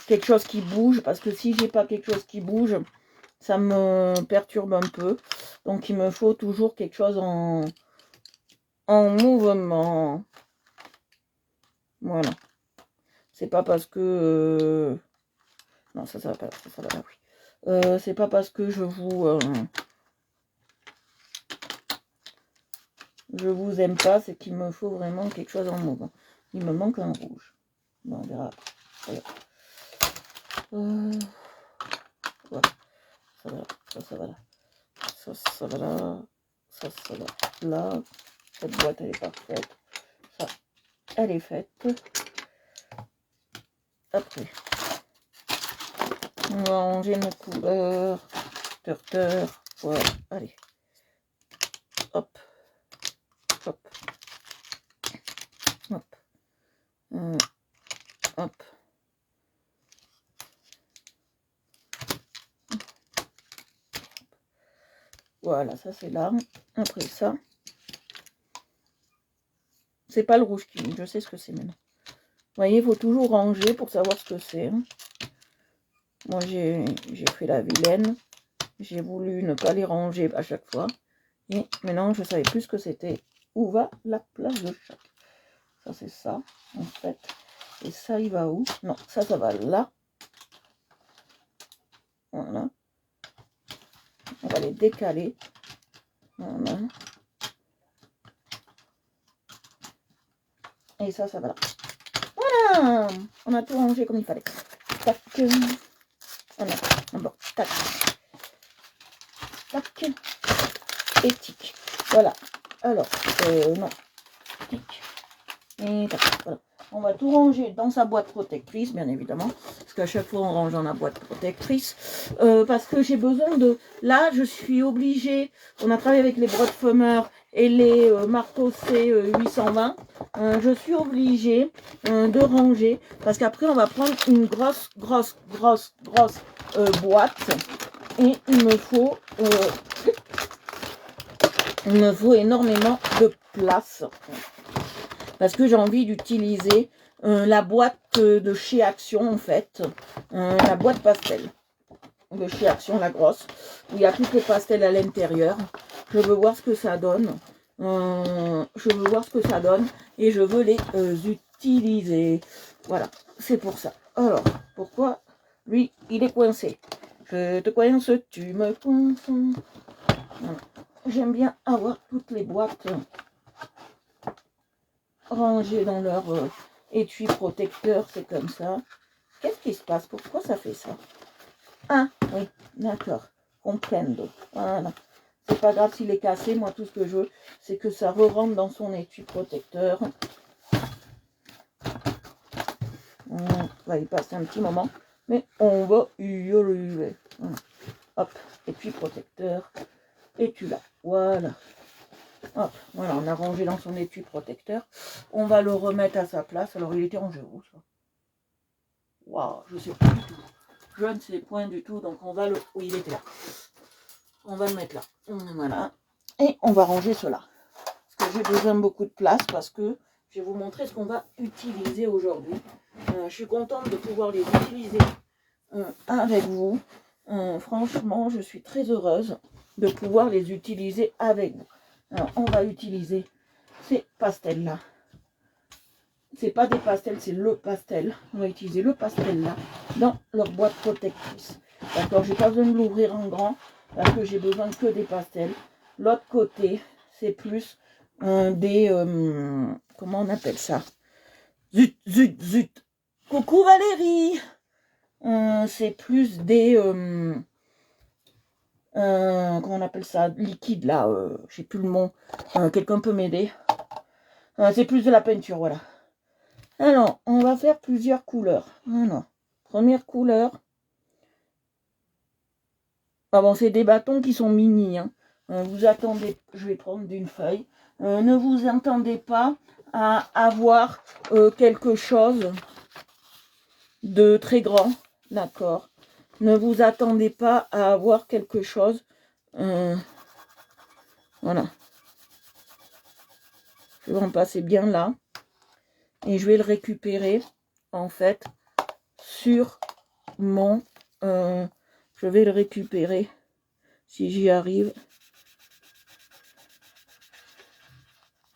quelque chose qui bouge, parce que si j'ai pas quelque chose qui bouge, ça me perturbe un peu. Donc il me faut toujours quelque chose en mouvement. Voilà. C'est pas parce que... Non, ça va pas, ça va là, oui. C'est pas parce que je vous aime pas, c'est qu'il me faut vraiment quelque chose en mouvement. Il me manque un rouge. Bon, on verra après. Voilà. Ça va là, ça va là. Ça va là. Ça va là. Cette boîte, elle est parfaite. Ça, elle est faite. Après, on va ranger nos couleurs. Terre. Voilà, allez. Hop. Hop. Hop. Hop. Voilà, ça c'est là. Après ça, c'est pas le rouge qui... Je sais ce que c'est maintenant. Vous voyez, il faut toujours ranger pour savoir ce que c'est. Moi, j'ai fait la vilaine. J'ai voulu ne pas les ranger à chaque fois. Et maintenant, je savais plus ce que c'était. Où va la place de chaque? Ça, c'est ça, en fait. Et ça, il va où? Non, ça va là. Voilà. On va les décaler. Voilà. Et ça va là. Voilà! On a tout rangé comme il fallait. Tac. Voilà. Bon, tac. Tac. Et tic. Voilà. Alors, non. Tic. Et tac. Voilà. On va tout ranger dans sa boîte protectrice, bien évidemment. Parce qu'à chaque fois, on range dans la boîte protectrice. Parce que j'ai besoin de... Là, je suis obligée... On a travaillé avec les broadfumeurs et les marteaux C820. Je suis obligée de ranger. Parce qu'après, on va prendre une grosse boîte. Et il me faut énormément de place. Parce que j'ai envie d'utiliser la boîte de chez Action, en fait. La boîte pastel de chez Action, la grosse. Où il y a toutes les pastels à l'intérieur. Je veux voir ce que ça donne. Et je veux les utiliser. Voilà, c'est pour ça. Alors, pourquoi lui, il est coincé? Je te coince, tu me coinces. Voilà. J'aime bien avoir toutes les boîtes rangées dans leur étui protecteur, c'est comme ça. Qu'est-ce qui se passe? Pourquoi ça fait ça? Ah, oui, d'accord. Comprendo. Voilà. C'est pas grave s'il est cassé. Moi, tout ce que je veux, c'est que ça re-rentre dans son étui protecteur. On va y passer un petit moment, mais on va y arriver. Voilà. Hop, étui protecteur. Étui là. Voilà. Hop, voilà, on a rangé dans son étui protecteur. On va le remettre à sa place. Alors, il était rangé où, ça? Waouh, je sais pas du tout. Je ne sais point du tout. Donc, on va le... Oui, il était là. On va le mettre là. Voilà. Et on va ranger cela. Parce que j'ai besoin de beaucoup de place parce que je vais vous montrer ce qu'on va utiliser aujourd'hui. Je suis contente de pouvoir les utiliser avec vous. Franchement, je suis très heureuse de pouvoir les utiliser avec vous. Alors, on va utiliser ces pastels-là. C'est pas des pastels, c'est le pastel. On va utiliser le pastel là dans leur boîte protectrice. D'accord, j'ai pas besoin de l'ouvrir en grand parce que j'ai besoin que des pastels. L'autre côté, c'est plus des... comment on appelle ça? Zut. Coucou Valérie! c'est plus des... comment on appelle ça? Liquide, là. J'ai plus le nom. Quelqu'un peut m'aider. C'est plus de la peinture, voilà. Alors, on va faire plusieurs couleurs. Alors, première couleur. Ah bon, c'est des bâtons qui sont mini. Hein. Vous attendez, je vais prendre d'une feuille. Ne vous attendez pas à avoir quelque chose de très grand. D'accord. Ne vous attendez pas à avoir quelque chose. Voilà. Je vais en passer bien là. Et je vais le récupérer, en fait, sur mon... je vais le récupérer, si j'y arrive,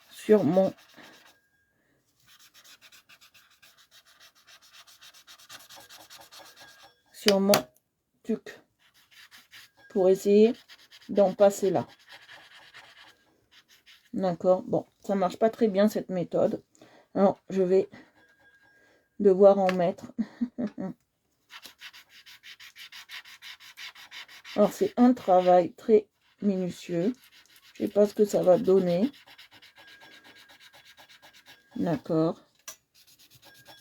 sur mon... truc, pour essayer d'en passer là. D'accord, bon, ça marche pas très bien cette méthode. Alors, je vais devoir en mettre. Alors, c'est un travail très minutieux. Je sais pas ce que ça va donner. D'accord.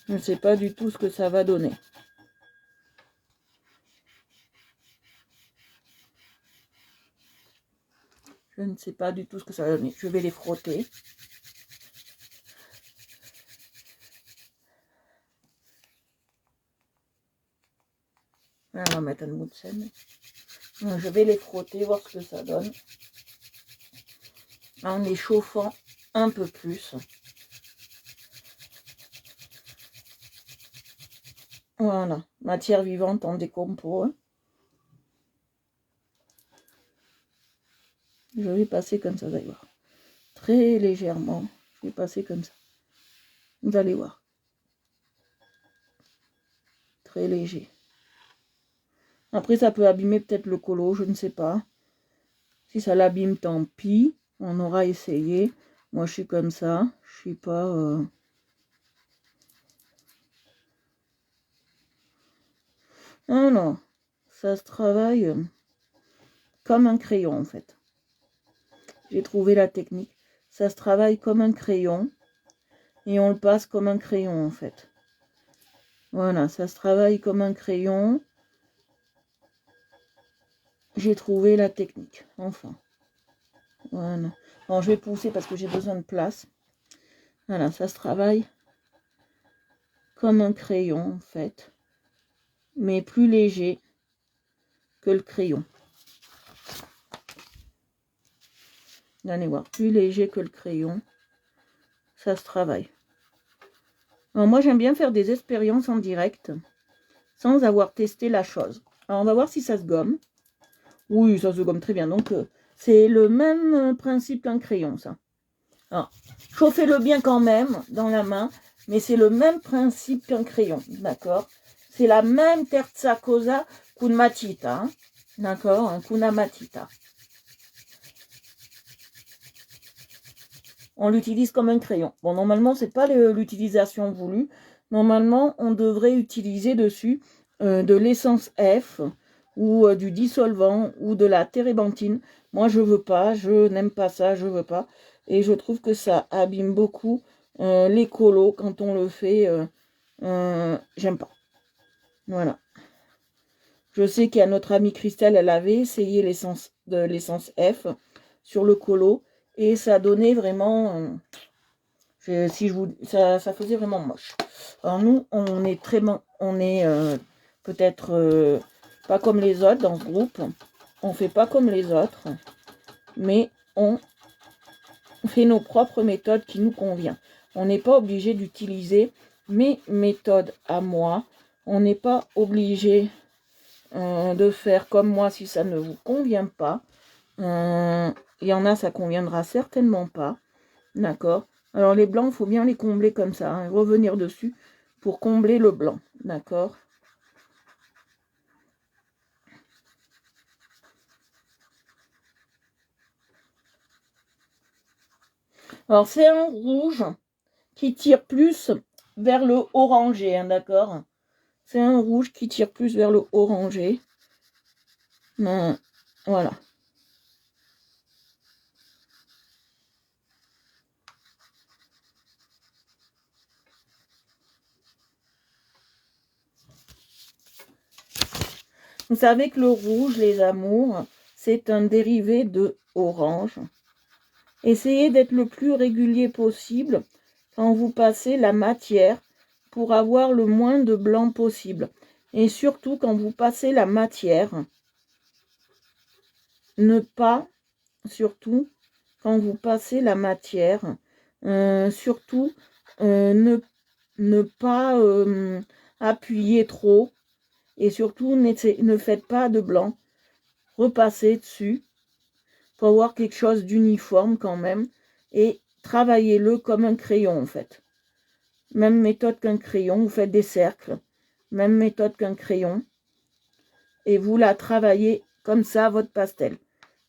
Je ne sais pas du tout ce que ça va donner. Je ne sais pas du tout ce que ça va donner. Je vais les frotter. On va mettre un bout de scène. Je vais les frotter, voir ce que ça donne. En les chauffant un peu plus. Voilà, matière vivante en décompose. Je vais passer comme ça, vous allez voir. Très légèrement, je vais passer comme ça. Vous allez voir. Très léger. Après, ça peut abîmer peut-être le colo, je ne sais pas. Si ça l'abîme, tant pis. On aura essayé. Moi, je suis comme ça. Je suis pas... Ah non, ça se travaille comme un crayon, en fait. J'ai trouvé la technique. Ça se travaille comme un crayon. Et on le passe comme un crayon, en fait. Voilà, ça se travaille comme un crayon. J'ai trouvé la technique, enfin. Voilà. Bon, je vais pousser parce que j'ai besoin de place. Voilà, ça se travaille comme un crayon, en fait. Mais plus léger que le crayon. Vous allez voir, plus léger que le crayon. Ça se travaille. Alors moi, j'aime bien faire des expériences en direct sans avoir testé la chose. Alors, on va voir si ça se gomme. Oui, ça se gomme très bien. Donc, c'est le même principe qu'un crayon, ça. Alors, chauffez-le bien quand même dans la main, mais c'est le même principe qu'un crayon, d'accord? C'est la même terza cosa qu'une matita, hein, d'accord? Qu'una matita. On l'utilise comme un crayon. Bon, normalement, c'est pas l'utilisation voulue. Normalement, on devrait utiliser dessus de l'essence F ou du dissolvant ou de la térébenthine. Moi, je veux pas, je n'aime pas ça, je veux pas. Et je trouve que ça abîme beaucoup les colos quand on le fait. J'aime pas. Voilà. Je sais qu'il y a notre amie Christelle, elle avait essayé l'essence F sur le colo et ça donnait vraiment... ça faisait vraiment moche. Alors nous, on est peut-être pas comme les autres dans ce groupe. On fait pas comme les autres, mais on fait nos propres méthodes qui nous conviennent. On n'est pas obligé d'utiliser mes méthodes à moi. On n'est pas obligé de faire comme moi si ça ne vous convient pas. Il y en a, ça conviendra certainement pas. D'accord? Alors les blancs, il faut bien les combler comme ça, hein, revenir dessus pour combler le blanc. D'accord? Alors c'est un rouge qui tire plus vers le orangé, hein, d'accord? C'est un rouge qui tire plus vers le orangé. Voilà. Vous savez que le rouge, les amours, c'est un dérivé de orange. Essayez d'être le plus régulier possible quand vous passez la matière pour avoir le moins de blanc possible. Et surtout quand vous passez la matière, ne pas, surtout quand vous passez la matière, surtout ne pas appuyer trop. Et surtout, ne faites pas de blanc. Repassez dessus pour avoir quelque chose d'uniforme quand même. Et travaillez-le comme un crayon en fait. Même méthode qu'un crayon. Vous faites des cercles. Même méthode qu'un crayon. Et vous la travaillez comme ça, votre pastel.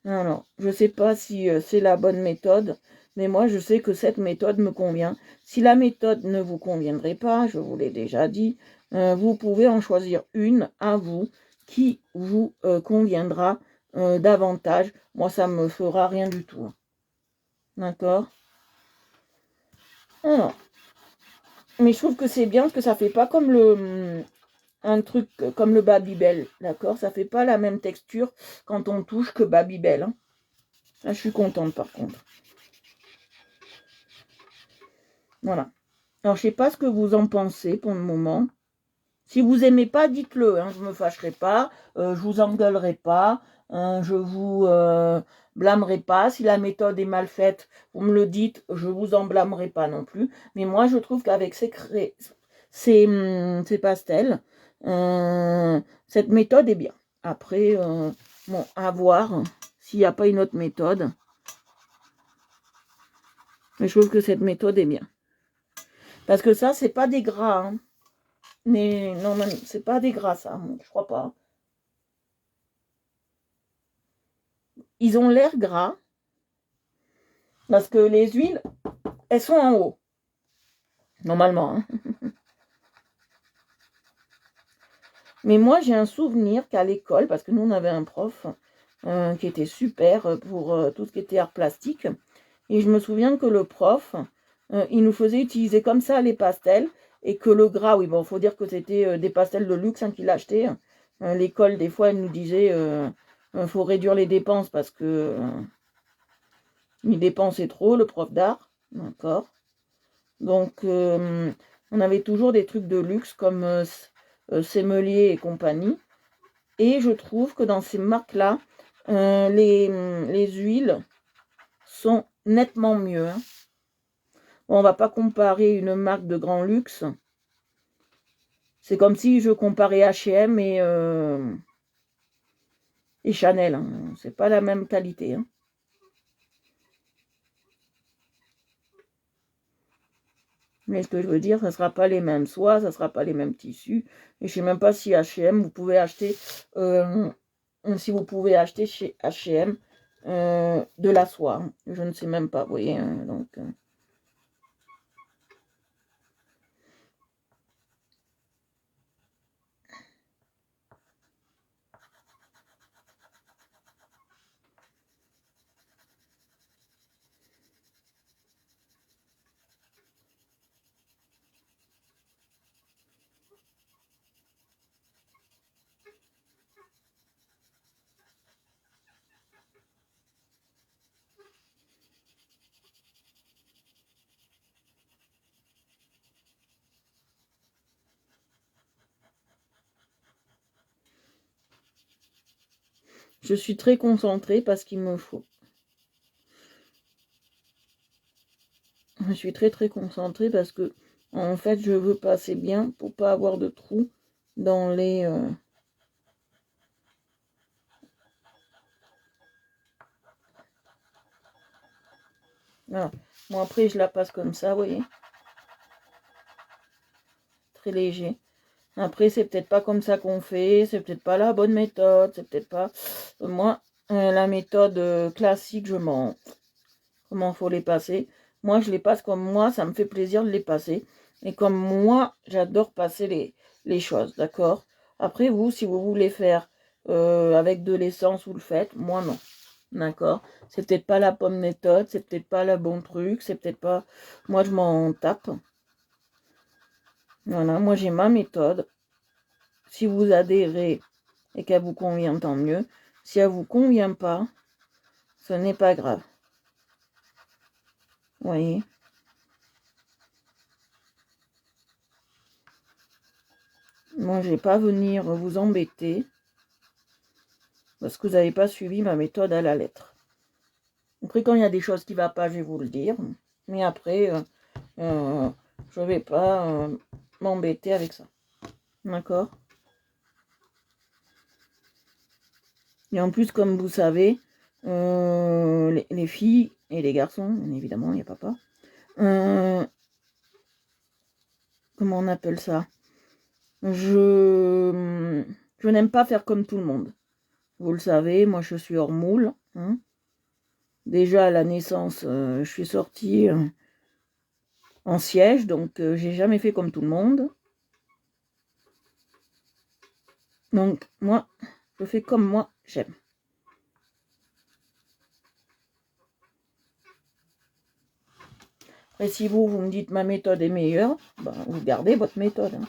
Alors, je ne sais pas si c'est la bonne méthode. Mais moi, je sais que cette méthode me convient. Si la méthode ne vous conviendrait pas, je vous l'ai déjà dit, vous pouvez en choisir une à vous qui vous conviendra davantage. Moi, ça me fera rien du tout. D'accord? Alors, mais je trouve que c'est bien parce que ça fait pas comme un truc comme le Babybel. D'accord? Ça fait pas la même texture quand on touche que Babybel. Hein. Là, je suis contente par contre. Voilà. Alors, je sais pas ce que vous en pensez pour le moment. Si vous aimez pas, dites-le. Hein, je me fâcherai pas, je vous engueulerai pas, je vous blâmerai pas. Si la méthode est mal faite, vous me le dites, je vous en blâmerai pas non plus. Mais moi, je trouve qu'avec ces pastels, cette méthode est bien. Après, bon, à voir s'il n'y a pas une autre méthode. Mais je trouve que cette méthode est bien. Parce que ça, c'est pas des gras. Hein. Mais non, c'est pas des gras, ça. Je crois pas. Ils ont l'air gras. Parce que les huiles, elles sont en haut. Normalement. Hein. Mais moi, j'ai un souvenir qu'à l'école, parce que nous, on avait un prof qui était super pour tout ce qui était art plastique. Et je me souviens que le prof, il nous faisait utiliser comme ça les pastels. Et que le gras, oui, bon, faut dire que c'était des pastels de luxe hein, qu'il achetait. L'école, des fois, elle nous disait faut réduire les dépenses parce que il dépensait trop, le prof d'art. D'accord. Donc, on avait toujours des trucs de luxe comme Semelier et compagnie. Et je trouve que dans ces marques-là, les huiles sont nettement mieux. Hein. Bon, on va pas comparer une marque de grand luxe. C'est comme si je comparais H&M et Chanel. Hein. C'est pas la même qualité. Hein. Mais ce que je veux dire, ça ne sera pas les mêmes soies, ça ne sera pas les mêmes tissus. Et je ne sais même pas si H&M, vous pouvez acheter, si vous pouvez acheter chez H&M de la soie. Hein. Je ne sais même pas, vous voyez. Hein, donc, je suis très concentrée parce qu'il me faut. Je suis très concentrée parce que en fait je veux passer bien pour pas avoir de trous dans les voilà. Bon après je la passe comme ça, vous voyez. Très léger. Après c'est peut-être pas comme ça qu'on fait, c'est peut-être pas la bonne méthode, c'est peut-être pas moi la méthode classique, je m'en comment faut les passer. Moi, je les passe comme moi, ça me fait plaisir de les passer. Et comme moi, j'adore passer les choses, d'accord? Après, vous, si vous voulez faire avec de l'essence, vous le faites. Moi, non. D'accord? C'est peut-être pas la bonne méthode, c'est peut-être pas le bon truc, c'est peut-être pas... Moi, je m'en tape. Voilà, moi, j'ai ma méthode. Si vous adhérez et qu'elle vous convient, tant mieux. Si elle vous convient pas, ce n'est pas grave. Vous voyez? Moi, je vais pas venir vous embêter parce que vous n'avez pas suivi ma méthode à la lettre. Après, quand il y a des choses qui ne vont pas, je vais vous le dire. Mais après, je ne vais pas m'embêter avec ça. D'accord? Et en plus, comme vous savez, les filles et les garçons, bien évidemment, il n'y a papa. Comment on appelle ça? Je n'aime pas faire comme tout le monde. Vous le savez, moi je suis hors moule. Hein. Déjà à la naissance, je suis sortie en siège, donc j'ai jamais fait comme tout le monde. Donc moi, je fais comme moi j'aime. Et si vous me dites ma méthode est meilleure, ben, vous gardez votre méthode. Hein.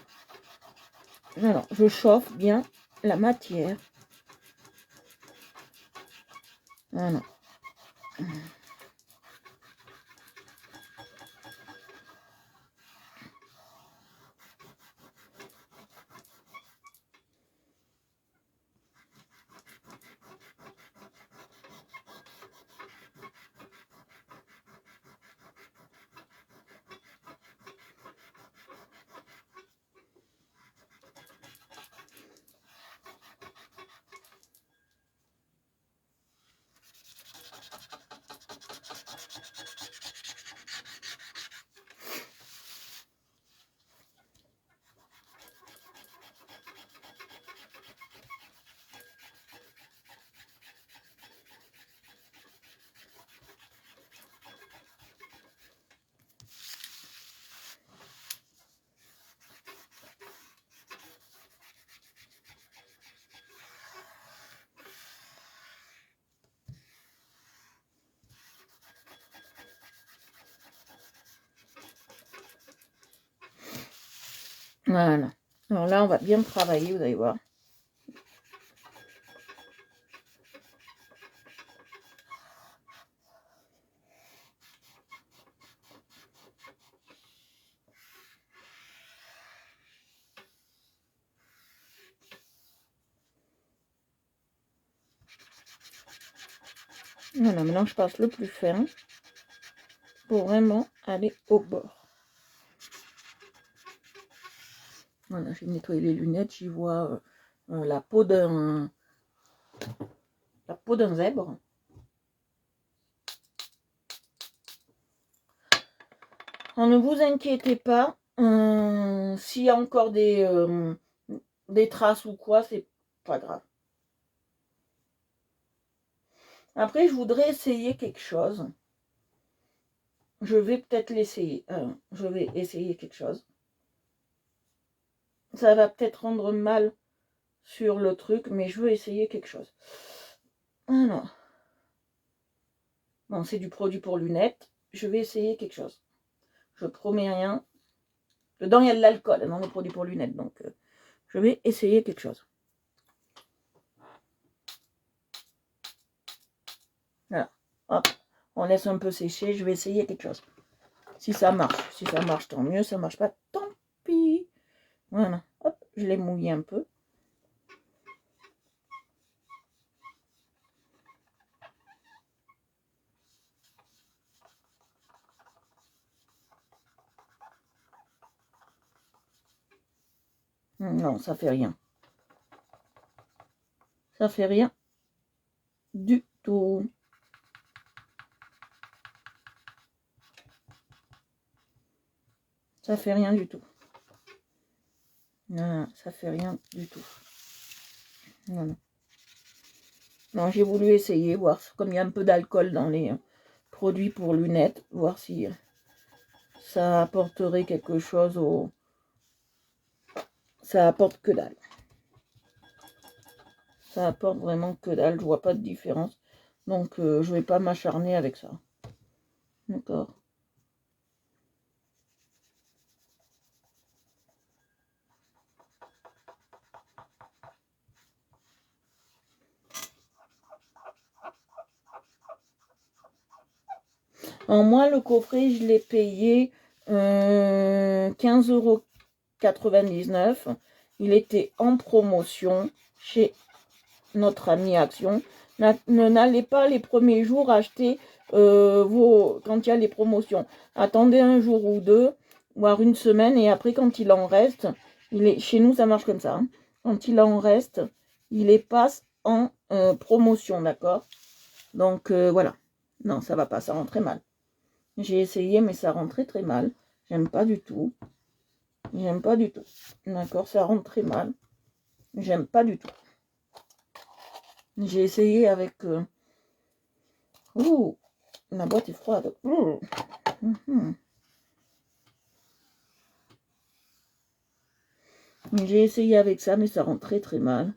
Alors, je chauffe bien la matière. Voilà. Voilà. Alors là, on va bien travailler, vous allez voir. Voilà, maintenant je passe le plus fin pour vraiment aller au bord. Voilà, j'ai nettoyé les lunettes, j'y vois la peau d'un zèbre. Alors, ne vous inquiétez pas, s'il y a encore des traces ou quoi, c'est pas grave. Après, je voudrais essayer quelque chose. Je vais peut-être l'essayer. Je vais essayer quelque chose. Ça va peut-être rendre mal sur le truc, mais je veux essayer quelque chose. Alors. Bon, c'est du produit pour lunettes. Je vais essayer quelque chose. Je promets rien. Dedans, il y a de l'alcool dans les produits pour lunettes. Donc, je vais essayer quelque chose. Voilà. Hop. On laisse un peu sécher. Je vais essayer quelque chose. Si ça marche. Si ça marche, tant mieux. Ça marche pas, tant pis. Voilà. Hop. Je l'ai mouillé un peu. Non, ça fait rien. Ça fait rien du tout. Ça fait rien du tout. Non, ça fait rien du tout. Voilà. Non, j'ai voulu essayer, voir comme il y a un peu d'alcool dans les produits pour lunettes, voir si ça apporterait quelque chose au... ça apporte que dalle. Ça apporte vraiment que dalle, je vois pas de différence. Donc je vais pas m'acharner avec ça. D'accord. En moi, le coffret, je l'ai payé 15,99 €. Il était en promotion chez notre ami Action. N'allez pas les premiers jours acheter quand il y a les promotions. Attendez un jour ou deux, voire une semaine, et après, quand il en reste, chez nous, ça marche comme ça. Hein. Quand il en reste, il les passe en promotion, d'accord? Donc, voilà. Non, ça va pas, ça rend très mal. J'ai essayé, mais ça rend très très mal. J'aime pas du tout. J'aime pas du tout. D'accord, ça rend très mal. J'aime pas du tout. J'ai essayé avec... Ouh, la boîte est froide. Ouh. J'ai essayé avec ça, mais ça rend très très mal.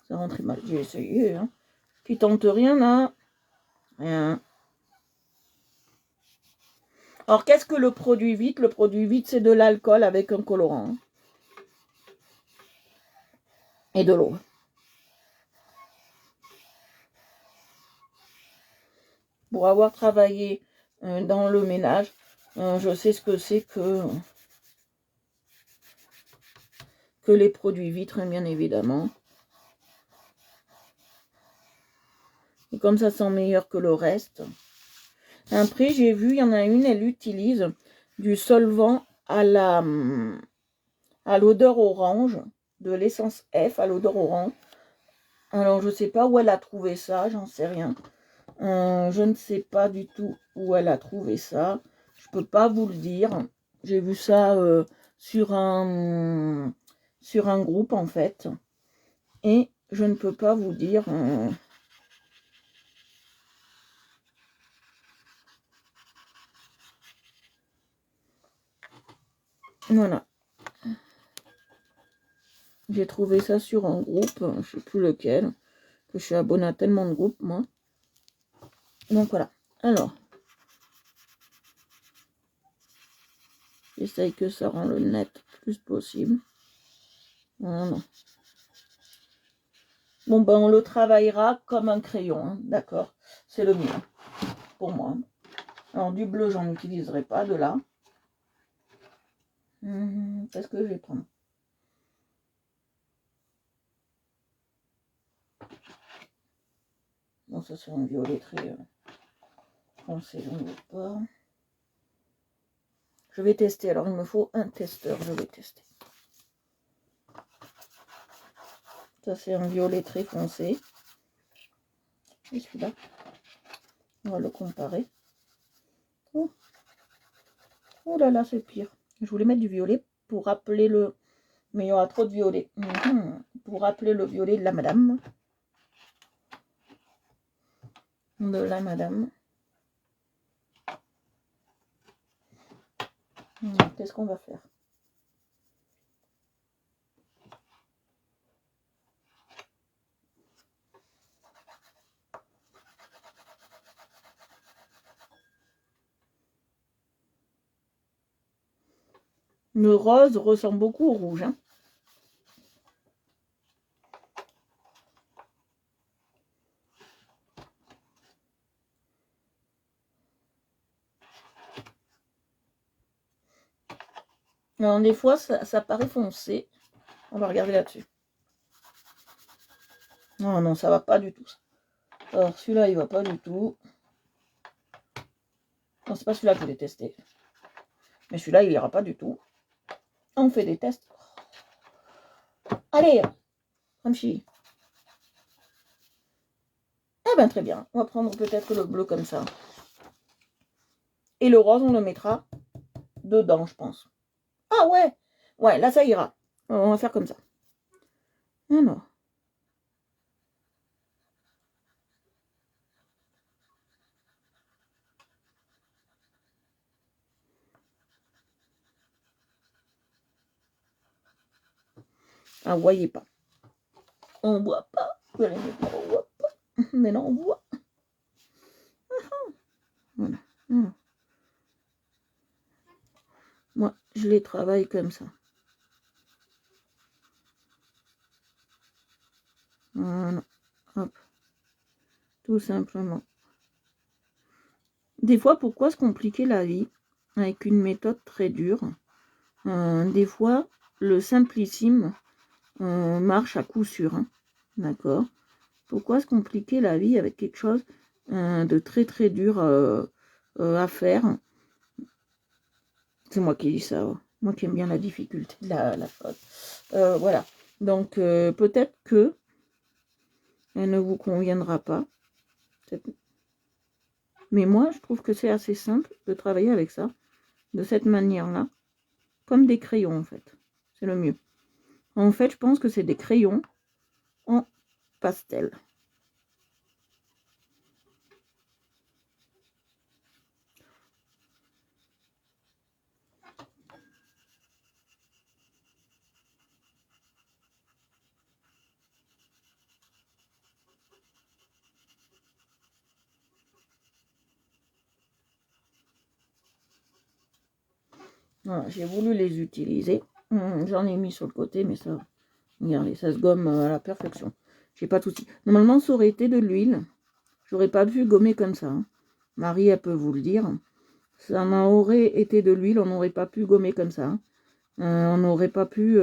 Ça rend très mal. J'ai essayé. Hein. Qui tente rien là. Rien. Alors, qu'est-ce que le produit vite? Le produit vite, c'est de l'alcool avec un colorant. Et de l'eau. Pour avoir travaillé dans le ménage, je sais ce que c'est que les produits vitres, bien évidemment. Et comme ça sent meilleur que le reste. Après, j'ai vu, il y en a une, elle utilise du solvant à l'odeur orange, de l'essence F à l'odeur orange. Alors, je ne sais pas où elle a trouvé ça, j'en sais rien. Je ne sais pas du tout où elle a trouvé ça. Je peux pas vous le dire. J'ai vu ça sur un groupe, en fait. Et je ne peux pas vous dire... Voilà. J'ai trouvé ça sur un groupe, je ne sais plus lequel, que je suis abonnée à tellement de groupes, moi. Donc voilà. Alors, j'essaye que ça rend le net le plus possible. Voilà. Bon, ben on le travaillera comme un crayon, hein, d'accord? C'est le mieux, pour moi. Alors, du bleu, j'en utiliserai pas, de là. Qu'est-ce que je vais prendre? Bon, ça c'est un violet très foncé, je ne veux pas. Je vais tester, alors il me faut un testeur, je vais tester. Ça c'est un violet très foncé. Et celui-là, on va le comparer. Oh, oh là là, c'est pire. Je voulais mettre du violet pour rappeler le... Mais il y aura trop de violet. Pour rappeler le violet de la madame. Qu'est-ce qu'on va faire? Le rose ressemble beaucoup au rouge. Hein. Alors, des fois, ça paraît foncé. On va regarder là-dessus. Non, non, ça va pas du tout. Alors, celui-là, il va pas du tout. Non, c'est pas celui-là que je voulais tester. Mais celui-là, il ira pas du tout. On fait des tests. Allez, Ramchi. Eh ben, très bien. On va prendre peut-être le bleu comme ça. Et le rose, on le mettra dedans, je pense. Ah ouais. Ouais, là, ça ira. On va faire comme ça. Alors. Ah, vous voyez pas. On voit pas. Vous allez me dire, on voit pas. Mais non, on voit. Voilà. Voilà. Moi, je les travaille comme ça. Voilà. Hop. Tout simplement. Des fois, pourquoi se compliquer la vie avec une méthode très dure? Des fois, le simplissime marche à coup sûr. Hein. D'accord? Pourquoi se compliquer la vie avec quelque chose de très très dur à faire? C'est moi qui dis ça. Ouais. Moi qui aime bien la difficulté, la chose. Voilà. Donc, peut-être que elle ne vous conviendra pas. Mais moi, je trouve que c'est assez simple de travailler avec ça, de cette manière-là, comme des crayons en fait. C'est le mieux. En fait, je pense que c'est des crayons en pastel. Voilà, j'ai voulu les utiliser. J'en ai mis sur le côté, mais ça, regardez, ça se gomme à la perfection. J'ai pas de souci. Normalement, ça aurait été de l'huile. J'aurais pas pu gommer comme ça. Hein. Marie, elle peut vous le dire. Ça aurait été de l'huile, on n'aurait pas pu gommer comme ça. Hein. On n'aurait pas pu...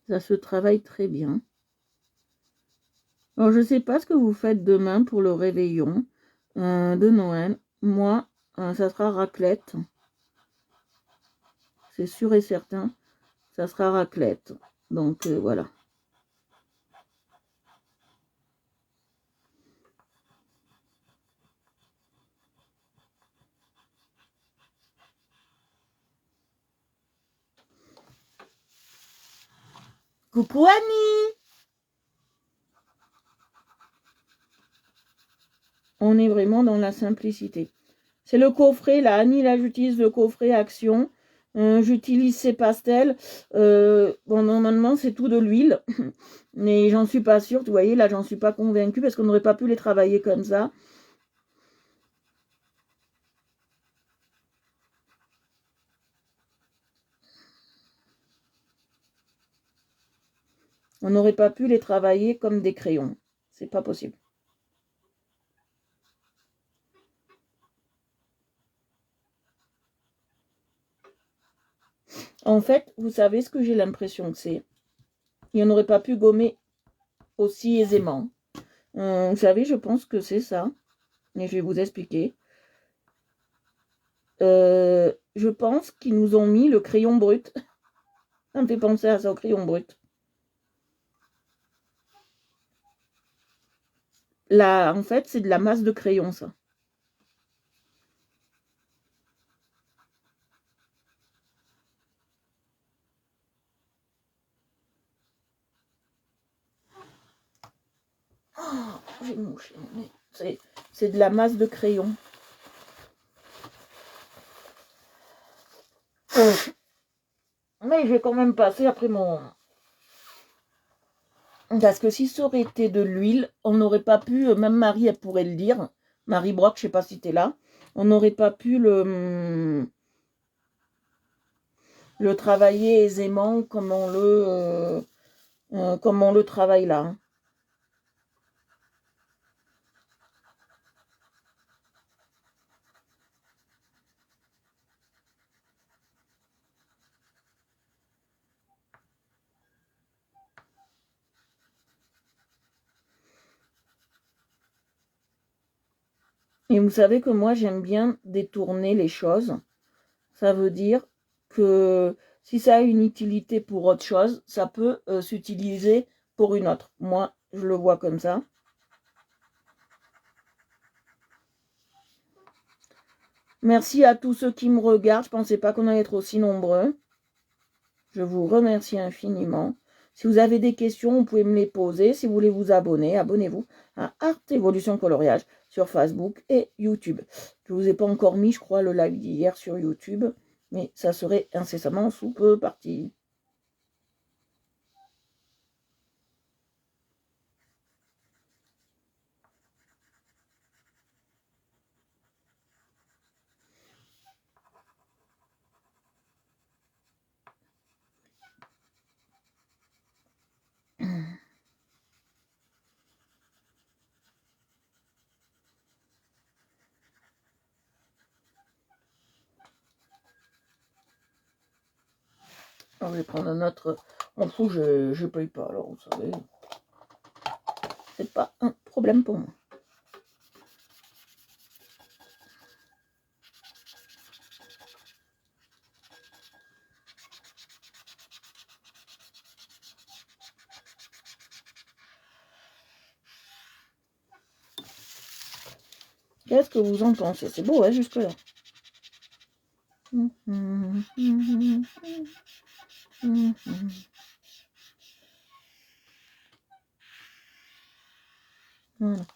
Ça se travaille très bien. Alors, je ne sais pas ce que vous faites demain pour le réveillon de Noël. Moi, ça sera raclette. C'est sûr et certain. Ça sera raclette. Donc, voilà. Coucou Annie! On est vraiment dans la simplicité. C'est le coffret, là, Annie, là, j'utilise le coffret Action. J'utilise ces pastels. Bon, normalement, c'est tout de l'huile. Mais j'en suis pas sûre. Vous voyez, là, j'en suis pas convaincue parce qu'on n'aurait pas pu les travailler comme ça. On n'aurait pas pu les travailler comme des crayons. C'est pas possible. En fait, vous savez ce que j'ai l'impression que c'est. Et on n'aurait pas pu gommer aussi aisément. Vous savez, je pense que c'est ça. Et je vais vous expliquer. Je pense qu'ils nous ont mis le crayon brut. Ça me fait penser à ça, au crayon brut. Là, en fait, c'est de la masse de crayon, ça. Oh, j'ai mouché mon nez. C'est de la masse de crayon. Mais je vais quand même passer après mon... Parce que si ça aurait été de l'huile, on n'aurait pas pu, même Marie, elle pourrait le dire, Marie Brock, je sais pas si t'es là, on n'aurait pas pu le travailler aisément comme on le travaille là. Hein. Et vous savez que moi, j'aime bien détourner les choses. Ça veut dire que si ça a une utilité pour autre chose, ça peut s'utiliser pour une autre. Moi, je le vois comme ça. Merci à tous ceux qui me regardent. Je ne pensais pas qu'on allait être aussi nombreux. Je vous remercie infiniment. Si vous avez des questions, vous pouvez me les poser. Si vous voulez vous abonner, abonnez-vous à Art Evolution Coloriage sur Facebook et YouTube. Je ne vous ai pas encore mis, je crois, le live d'hier sur YouTube, mais ça serait incessamment sous peu parti. Alors, je vais prendre notre... En dessous, je ne paye pas, alors vous savez. C'est pas un problème pour moi. Qu'est-ce que vous en pensez? C'est beau, hein, jusque-là. Voilà.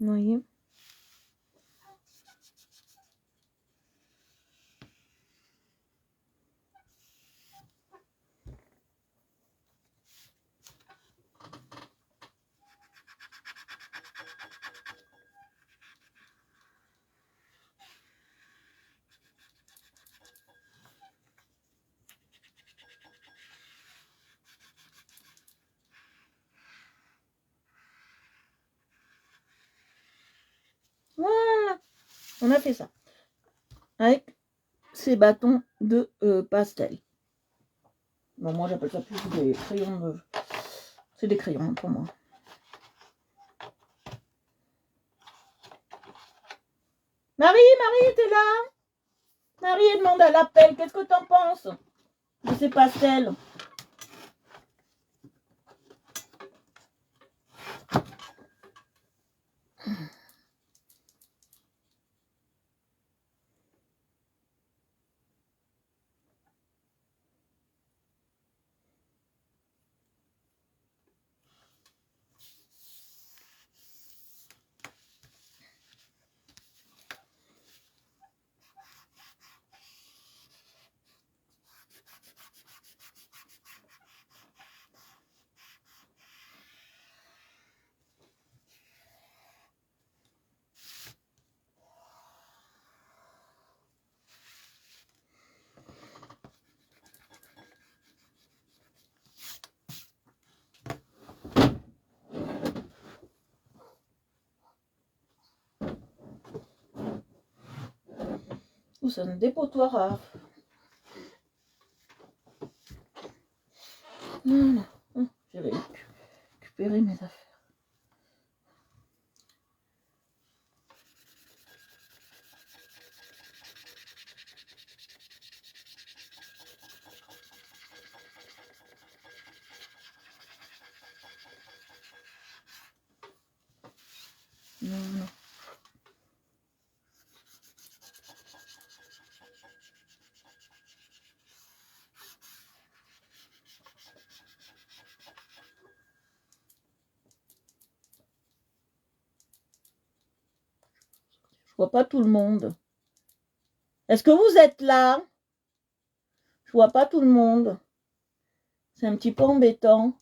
Vous voyez? Voilà, on a fait ça avec ces bâtons de pastel. Bon, moi j'appelle ça plus des crayons de... C'est des crayons pour moi. Marie, t'es là? Marie demande à l'appel, qu'est-ce que t'en penses de ces pastels? Ou c'est un dépotoir à... Voilà. Je vais récupérer mes affaires. Voilà. Je vois pas tout le monde. Est-ce que vous êtes là? Je vois pas tout le monde. C'est un petit peu embêtant.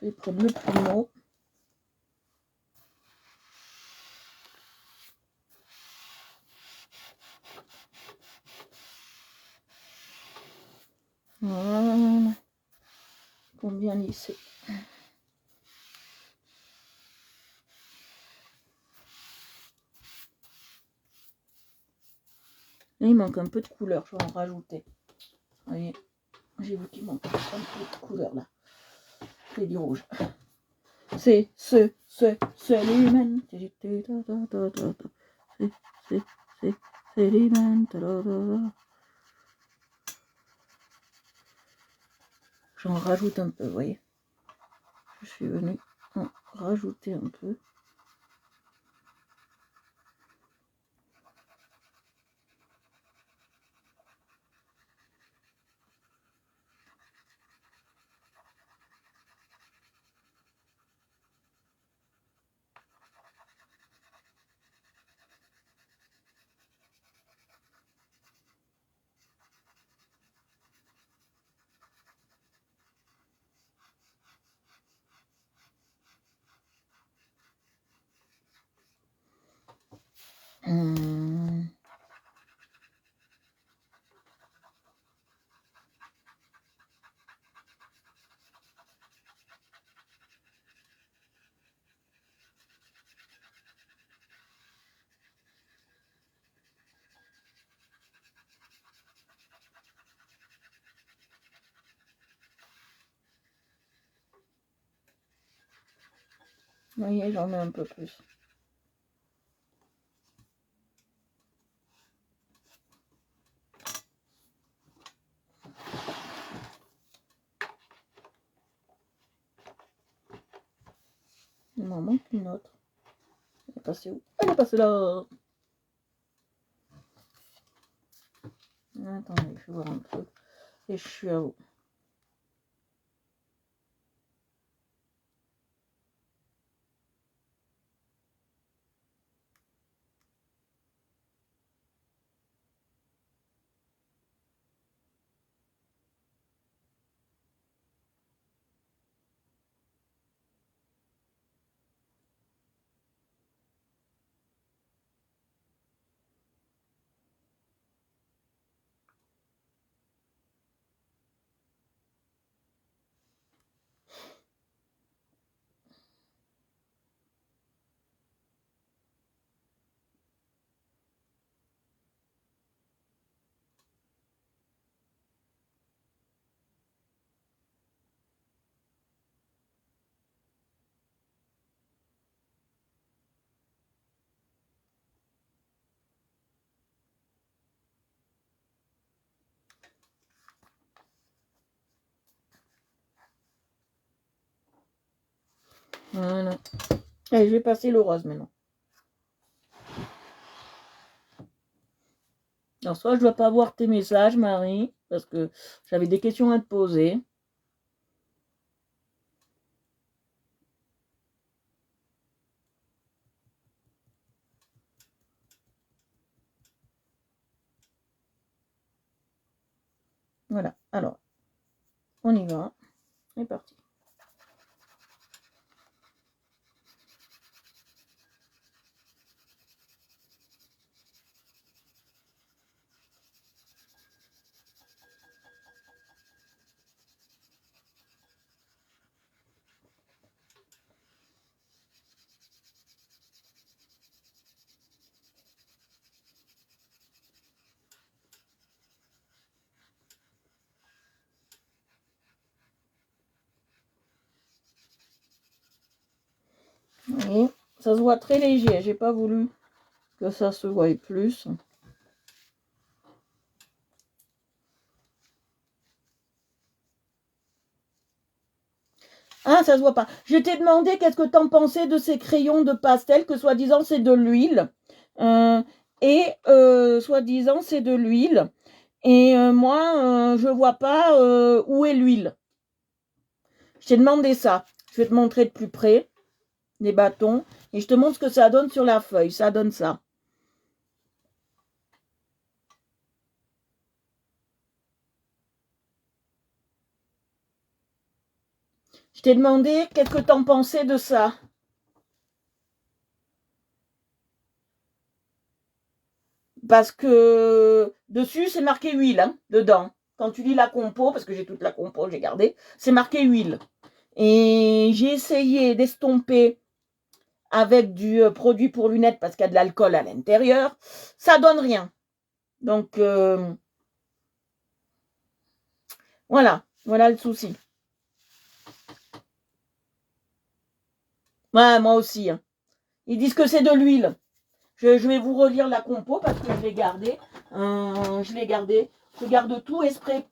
Je vais prendre le plumeau. Voilà. Pour bien lisser. Là, il manque un peu de couleur, je vais en rajouter. Vous voyez, j'ai vu qu'il manque un peu de couleur là. C'est du rouge. C'est l'humain. C'est l'humain. J'en rajoute un peu, vous voyez. Je suis venue en rajouter un peu. Vous voyez, j'en mets un peu plus. Il m'en manque une autre. Elle est passée où? Elle est passée là. Attendez, je vais voir un truc. Et je suis à où? Voilà. Allez, je vais passer le rose maintenant. Alors, soit je dois pas voir tes messages, Marie, parce que j'avais des questions à te poser. Voilà, alors, on y va. C'est parti. Et ça se voit très léger, j'ai pas voulu que ça se voie plus. Ah, ça se voit pas. Je t'ai demandé qu'est-ce que t'en pensais de ces crayons de pastel, que soi-disant c'est de l'huile. Soi-disant c'est de l'huile. Et moi, je vois pas où est l'huile. Je t'ai demandé ça. Je vais te montrer de plus près les bâtons. Et je te montre ce que ça donne sur la feuille. Ça donne ça. Je t'ai demandé qu'est-ce que t'en pensais de ça. Parce que dessus, c'est marqué huile, hein, dedans. Quand tu lis la compo, parce que j'ai toute la compo, j'ai gardé, c'est marqué huile. Et j'ai essayé d'estomper avec du produit pour lunettes parce qu'il y a de l'alcool à l'intérieur. Ça donne rien. Donc, voilà le souci. Ouais, moi aussi. Hein. Ils disent que c'est de l'huile. Je vais vous relire la compo parce que je l'ai gardée. Je garde tout esprit.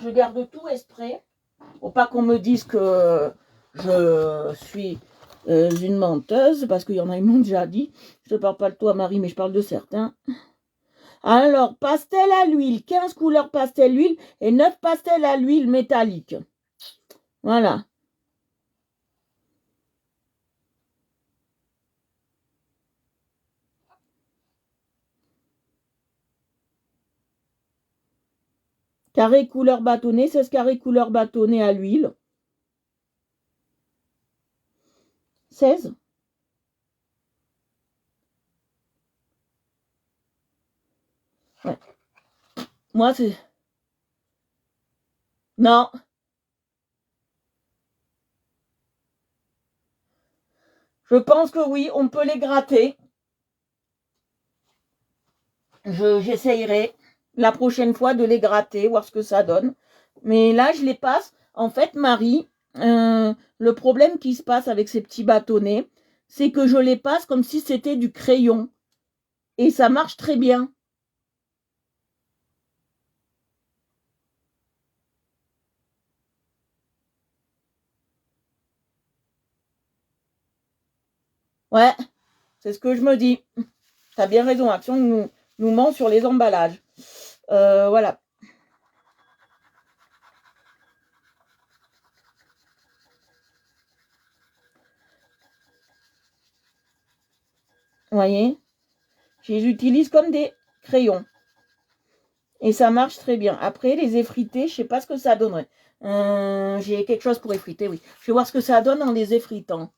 Je garde tout esprit. Faut pas qu'on me dise que je suis une menteuse, parce qu'il y en a, ils m'ont déjà dit. Je ne parle pas de toi, Marie, mais je parle de certains. Alors, pastel à l'huile, 15 couleurs pastel huile et 9 pastels à l'huile métallique. Voilà. Carré couleur bâtonné, 16 carrés couleur bâtonné à l'huile. 16. Ouais. Moi, c'est... Non. Je pense que oui, on peut les gratter. J'essayerai la prochaine fois de les gratter, voir ce que ça donne. Mais là, je les passe. En fait, Marie, le problème qui se passe avec ces petits bâtonnets, c'est que je les passe comme si c'était du crayon. Et ça marche très bien. Ouais, c'est ce que je me dis. T'as bien raison, Action nous ment sur les emballages. Voilà. Vous voyez, je les utilise comme des crayons. Et ça marche très bien. Après, les effrités, je sais pas ce que ça donnerait. J'ai quelque chose pour effriter, oui. Je vais voir ce que ça donne en les effritant.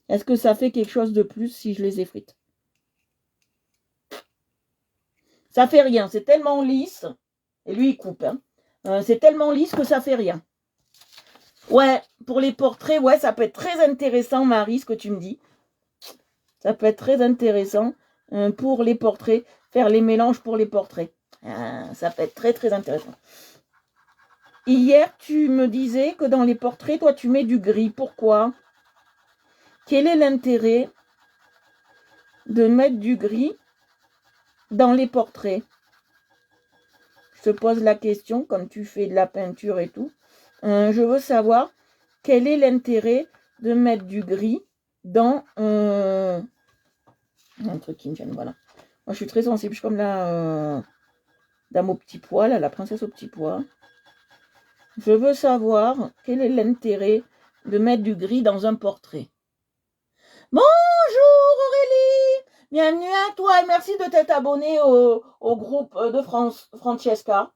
Est-ce que ça fait quelque chose de plus si je les effrite? Ça fait rien. C'est tellement lisse. Et lui, il coupe. Hein. C'est tellement lisse que ça fait rien. Ouais, pour les portraits, ouais, ça peut être très intéressant, Marie, ce que tu me dis. Ça peut être très intéressant pour les portraits. Faire les mélanges pour les portraits. Ça peut être très, très intéressant. Hier, tu me disais que dans les portraits, toi, tu mets du gris. Pourquoi? Quel est l'intérêt de mettre du gris dans les portraits? Je te pose la question, comme tu fais de la peinture et tout. Je veux savoir quel est l'intérêt de mettre du gris dans un truc qui me gêne. Voilà. Moi, je suis très sensible. Je suis comme la dame au petit pois, là, la princesse au petit pois. Je veux savoir quel est l'intérêt de mettre du gris dans un portrait. Bonjour Aurélie, bienvenue à toi et merci de t'être abonnée au groupe de Francesca.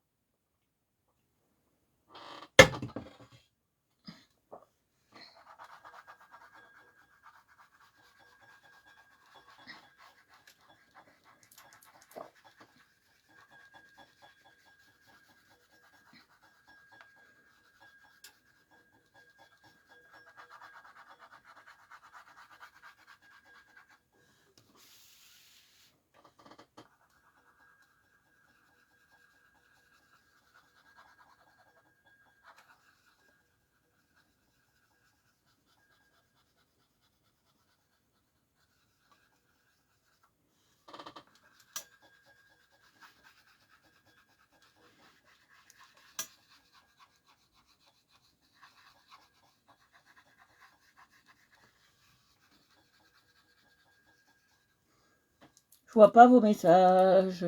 Je vois pas vos messages.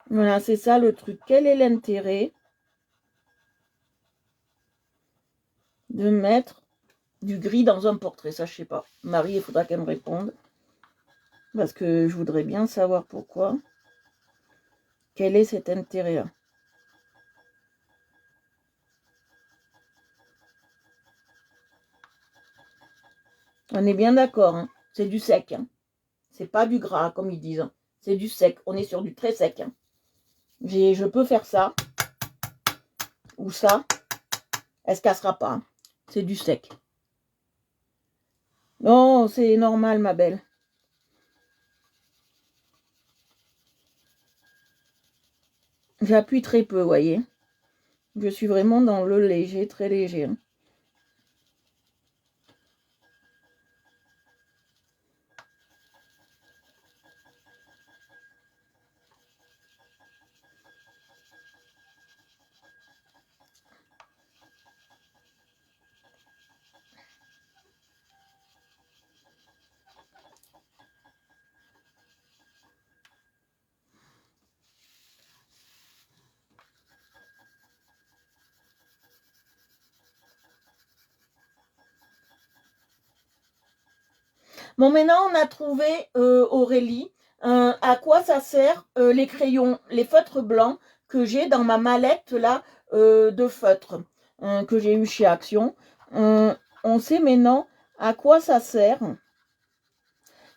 Voilà, c'est ça le truc. Quel est l'intérêt de mettre du gris dans un portrait. Ça, je sais pas. Marie, il faudra qu'elle me réponde. Parce que je voudrais bien savoir pourquoi. Quel est cet intérêt-là? On est bien d'accord, hein. C'est du sec. Hein. C'est pas du gras, comme ils disent. Hein. C'est du sec. On est sur du très sec. Hein. Je peux faire ça. Ou ça. Elle se cassera pas. Hein. C'est du sec. Non, c'est normal, ma belle. J'appuie très peu, vous voyez. Je suis vraiment dans le léger, très léger. Hein. Bon, maintenant, on a trouvé, Aurélie, à quoi ça sert les crayons, les feutres blancs que j'ai dans ma mallette là de feutres que j'ai eu chez Action. On sait maintenant à quoi ça sert.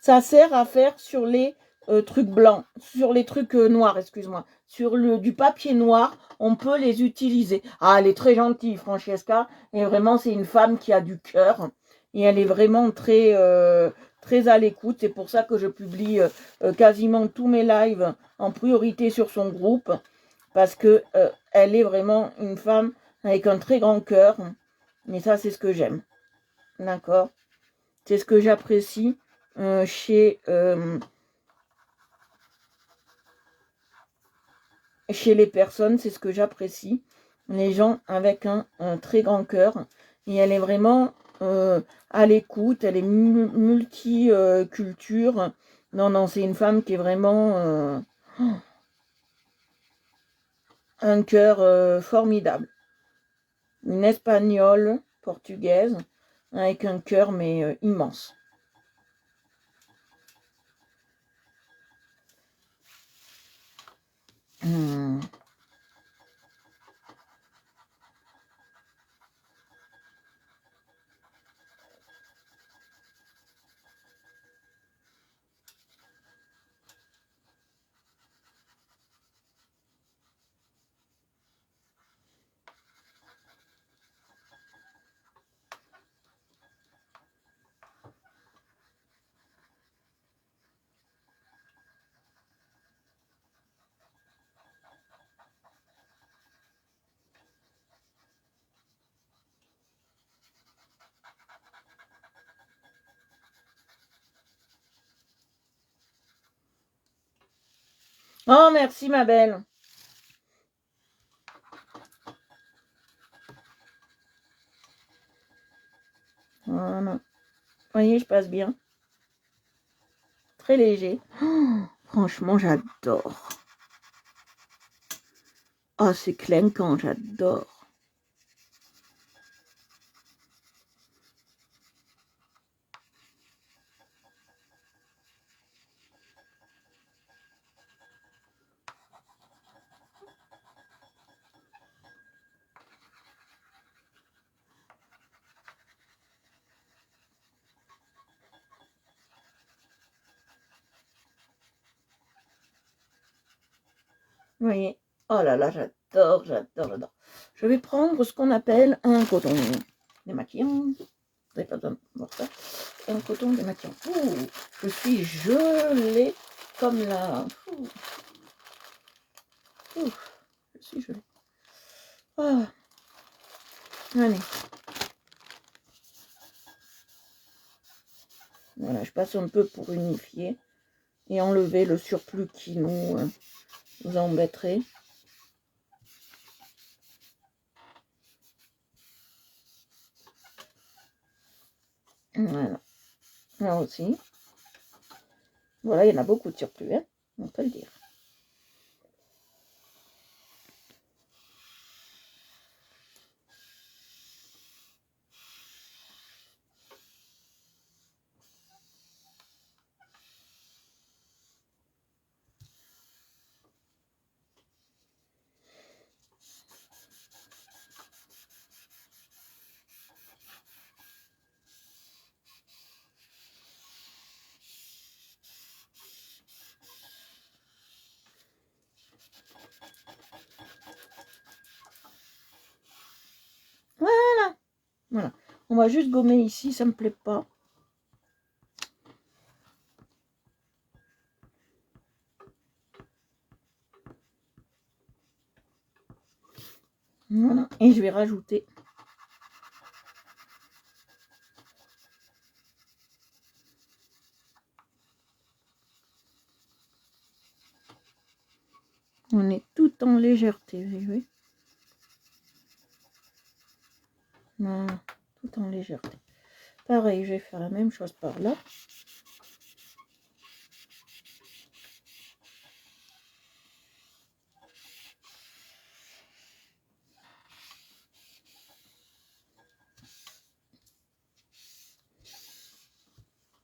Ça sert à faire sur les trucs blancs, sur les trucs noirs, excuse-moi. Sur du papier noir, on peut les utiliser. Ah, elle est très gentille, Francesca. Et vraiment, c'est une femme qui a du cœur. Et elle est vraiment très à l'écoute. C'est pour ça que je publie quasiment tous mes lives en priorité sur son groupe. Parce que elle est vraiment une femme avec un très grand cœur. Et ça, c'est ce que j'aime. D'accord? C'est ce que j'apprécie chez les personnes, c'est ce que j'apprécie. Les gens avec un très grand cœur. Et elle est vraiment à l'écoute, elle est multiculture. Non, c'est une femme qui est vraiment un cœur formidable. Une espagnole portugaise avec un cœur mais immense. Oh, merci ma belle. Voilà. Vous voyez, je passe bien. Très léger. Oh, franchement, j'adore. Oh, c'est clinquant, j'adore. Vous voyez. Oh là là, j'adore. Je vais prendre ce qu'on appelle un coton démaquillant. Vous n'avez pas besoin de voir ça. Un coton démaquillant. Ouh, je suis gelée comme la... Ouh, je suis gelée. Ah. Allez. Voilà, je passe un peu pour unifier et enlever le surplus qui nous embêterait. Voilà. Là aussi. Voilà, il y en a beaucoup de surplus, hein, on peut le dire. On va juste gommer ici, ça me plaît pas. Voilà, et je vais rajouter. On est tout en légèreté, vous voyez. Voilà, tout en légèreté. Pareil, je vais faire la même chose par là.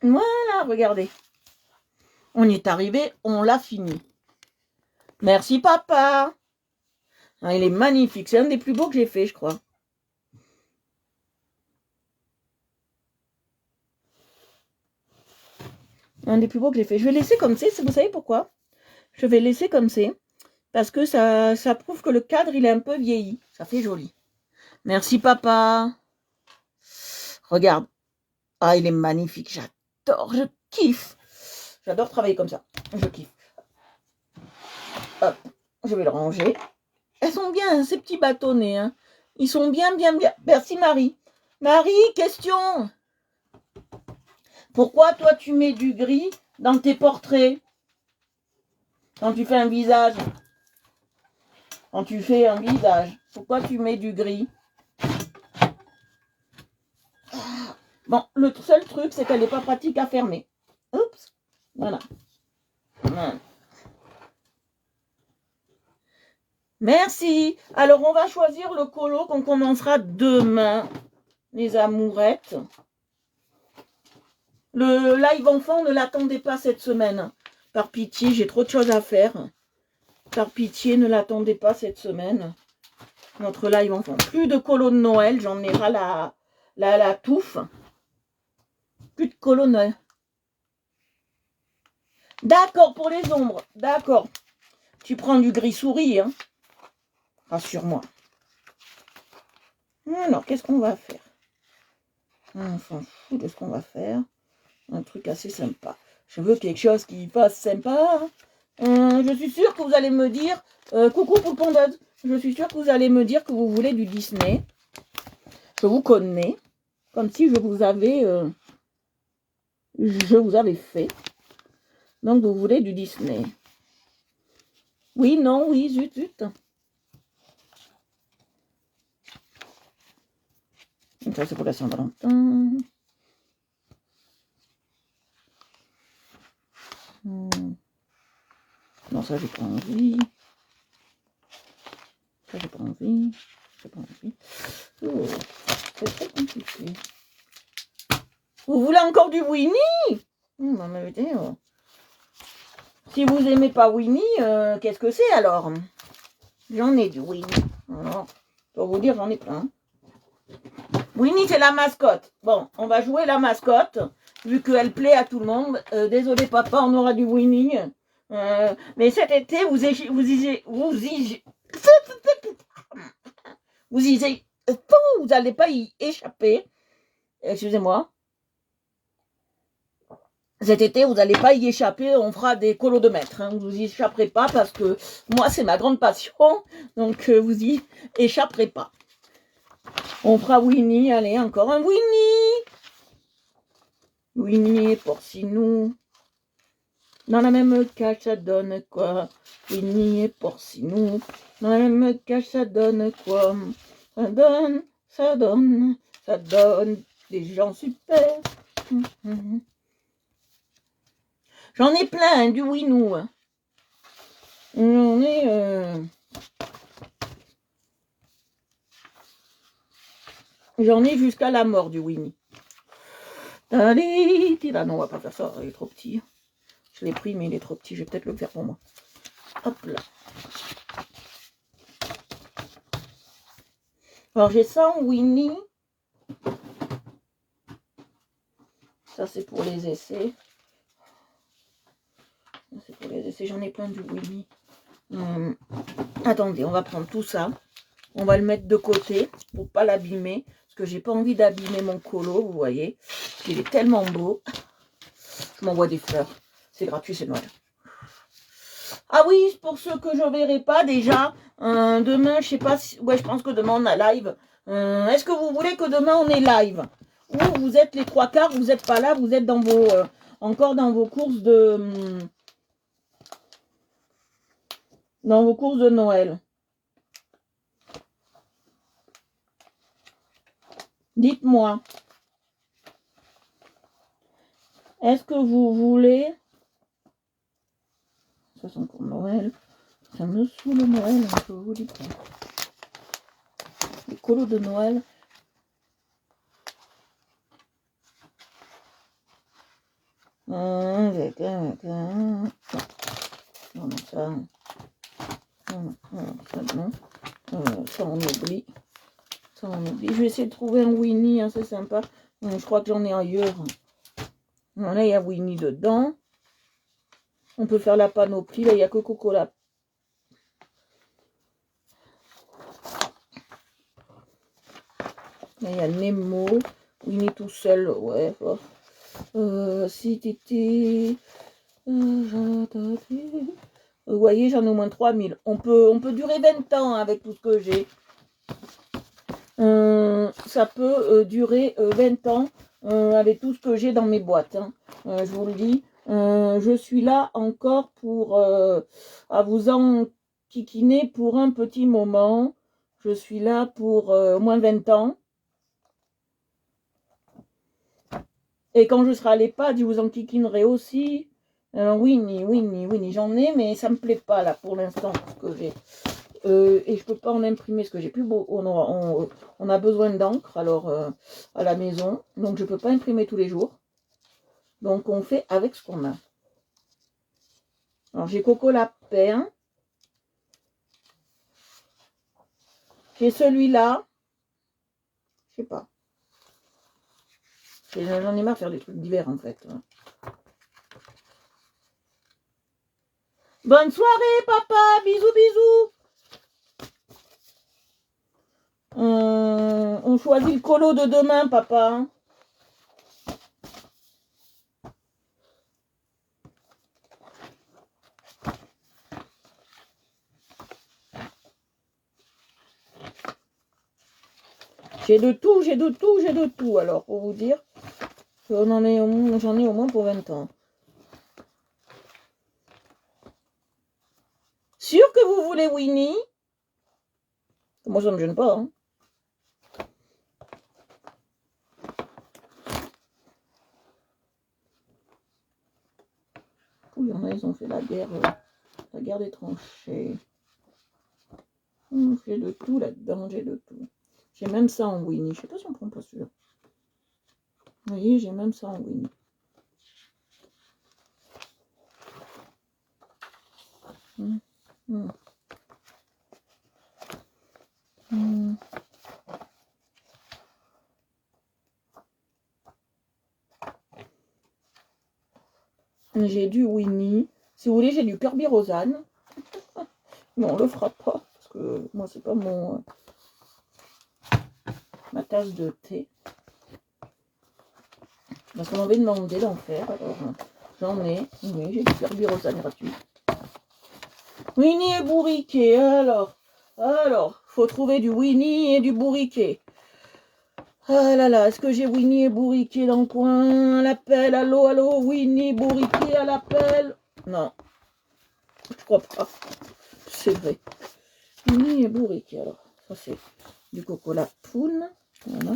Voilà, regardez. On y est arrivé, on l'a fini. Merci papa. Ah, il est magnifique, c'est un des plus beaux que j'ai fait, je crois. Un des plus beaux que j'ai fait. Je vais laisser comme c'est, vous savez pourquoi? Je vais laisser comme c'est, parce que ça prouve que le cadre, il est un peu vieilli. Ça fait joli. Merci papa. Regarde. Ah, il est magnifique, j'adore, je kiffe. J'adore travailler comme ça, je kiffe. Hop, je vais le ranger. Elles sont bien, ces petits bâtonnets. Hein. Ils sont bien, bien, bien. Merci Marie. Marie, question. Pourquoi toi tu mets du gris dans tes portraits? Quand tu fais un visage. Quand tu fais un visage. Pourquoi tu mets du gris? Bon, le seul truc, c'est qu'elle n'est pas pratique à fermer. Oups. Voilà. Voilà. Merci. Alors, on va choisir le colo qu'on commencera demain, les amourettes. Le live enfant, ne l'attendez pas cette semaine. Par pitié, j'ai trop de choses à faire. Par pitié, ne l'attendez pas cette semaine. Notre live enfant. Plus de colo de Noël, j'en ai ras la touffe. Plus de colo de Noël. D'accord, pour les ombres. D'accord. Tu prends du gris souris, hein. Rassure-moi. Alors, qu'est-ce qu'on va faire? On s'en fout de ce qu'on va faire. Un truc assez sympa. Je veux quelque chose qui fasse sympa. Je suis sûre que vous allez me dire... coucou pour pondeuse. Je suis sûre que vous allez me dire que vous voulez du Disney. Je vous connais. Comme si je vous avais... je vous avais fait. Donc, vous voulez du Disney. Oui, non, oui, zut, zut. Ça, c'est pour la Saint-Valentin. Non, ça, j'ai pas envie. Ça, j'ai pas envie. J'ai pas envie. Oh, c'est très compliqué. Vous voulez encore du Winnie? Si vous aimez pas Winnie, qu'est-ce que c'est alors? J'en ai du Winnie. Alors, pour vous dire, j'en ai plein. Winnie, c'est la mascotte. Bon, on va jouer la mascotte, vu qu'elle plaît à tout le monde. Désolé papa, on aura du Winnie. Mais cet été, vous n'allez pas y échapper. Excusez-moi. Cet été, vous n'allez pas y échapper. On fera des colos de maître. Hein. Vous y échapperez pas parce que moi, c'est ma grande passion. Donc, vous y échapperez pas. On fera Winnie. Allez, encore un Winnie. Winnie et Porcinou. Dans la même cage, ça donne quoi? Winnie et Porcinou. Dans la même cage, ça donne quoi? Ça donne des gens super. J'en ai plein, hein, du Winou. Hein. J'en ai jusqu'à la mort du Winnie. Allez, là, non, on va pas faire ça, il est trop petit. Je l'ai pris, mais il est trop petit, je vais peut-être le faire pour moi. Hop là. Alors, j'ai ça en Winnie. Ça, c'est pour les essais. C'est pour les essais, j'en ai plein du Winnie. Attendez, on va prendre tout ça. On va le mettre de côté pour pas l'abîmer. Parce que j'ai pas envie d'abîmer mon colo, vous voyez. Il est tellement beau. Je m'envoie des fleurs. C'est gratuit, c'est Noël. Ah oui, pour ceux que je verrai pas déjà, demain, je sais pas si... Ouais, je pense que demain on a live. Est-ce que vous voulez que demain on ait live? Ou vous êtes les trois quarts, vous n'êtes pas là, vous êtes dans vos... encore dans vos courses de... dans vos courses de Noël. Dites-moi. Est-ce que vous voulez... Ça sent pour Noël. Ça me saoule Noël, je vous dis pas. Les colos de Noël. Non, non, ça... ça non. Ça on oublie. Ça on oublie. Je vais essayer de trouver un Winnie, hein, c'est sympa. Je crois que j'en ai ailleurs. Là, il y a Winnie dedans. On peut faire la panoplie. Là, il n'y a que Coco-La. Là, il y a Nemo. Winnie tout seul. Ouais. Si t'étais... vous voyez, j'en ai au moins 3000. On peut durer 20 ans avec tout ce que j'ai. Ça peut durer 20 ans avec tout ce que j'ai dans mes boîtes. Hein. Je vous le dis. Je suis là encore pour à vous enquiquiner pour un petit moment. Je suis là pour au moins 20 ans. Et quand je serai à l'EHPAD, je vous enquiquinerai aussi. Winnie, j'en ai, mais ça me plaît pas là pour l'instant ce que j'ai. Et je peux pas en imprimer parce que j'ai plus beau. On a besoin d'encre alors à la maison, donc je peux pas imprimer tous les jours. Donc on fait avec ce qu'on a. Alors j'ai Coco Lapin. J'ai celui-là. Je sais pas. J'en ai marre de faire des trucs divers en fait. Bonne soirée papa, bisous bisous. On choisit le colo de demain papa. J'ai de tout, alors, pour vous dire. J'en ai au moins pour 20 ans. Sûr que vous voulez Winnie? Moi, ça ne me gêne pas, hein. Il y en a, ils ont fait la guerre des tranchées. J'ai de tout là-dedans, j'ai de tout. J'ai même ça en Winnie. Je sais pas si on prend pas celui-là. Vous voyez, j'ai même ça en Winnie. J'ai du Winnie. Si vous voulez, j'ai du Kirby Rosanne. Mais on le fera pas. Parce que moi, c'est pas ma tasse de thé. Parce qu'on m'avait demandé d'en faire. Alors, j'en ai. Oui, j'ai du Kirby Rosanne gratuit. Winnie et bourriquet. Alors, faut trouver du Winnie et du bourriquet. Ah là là, est-ce que j'ai Winnie et bourriquet dans le coin? À l'appel, allô, Winnie, bourriquet à l'appel. Non, je crois pas. C'est vrai. Winnie et bourriquet, alors. Ça, c'est du Coco-La poune. Voilà.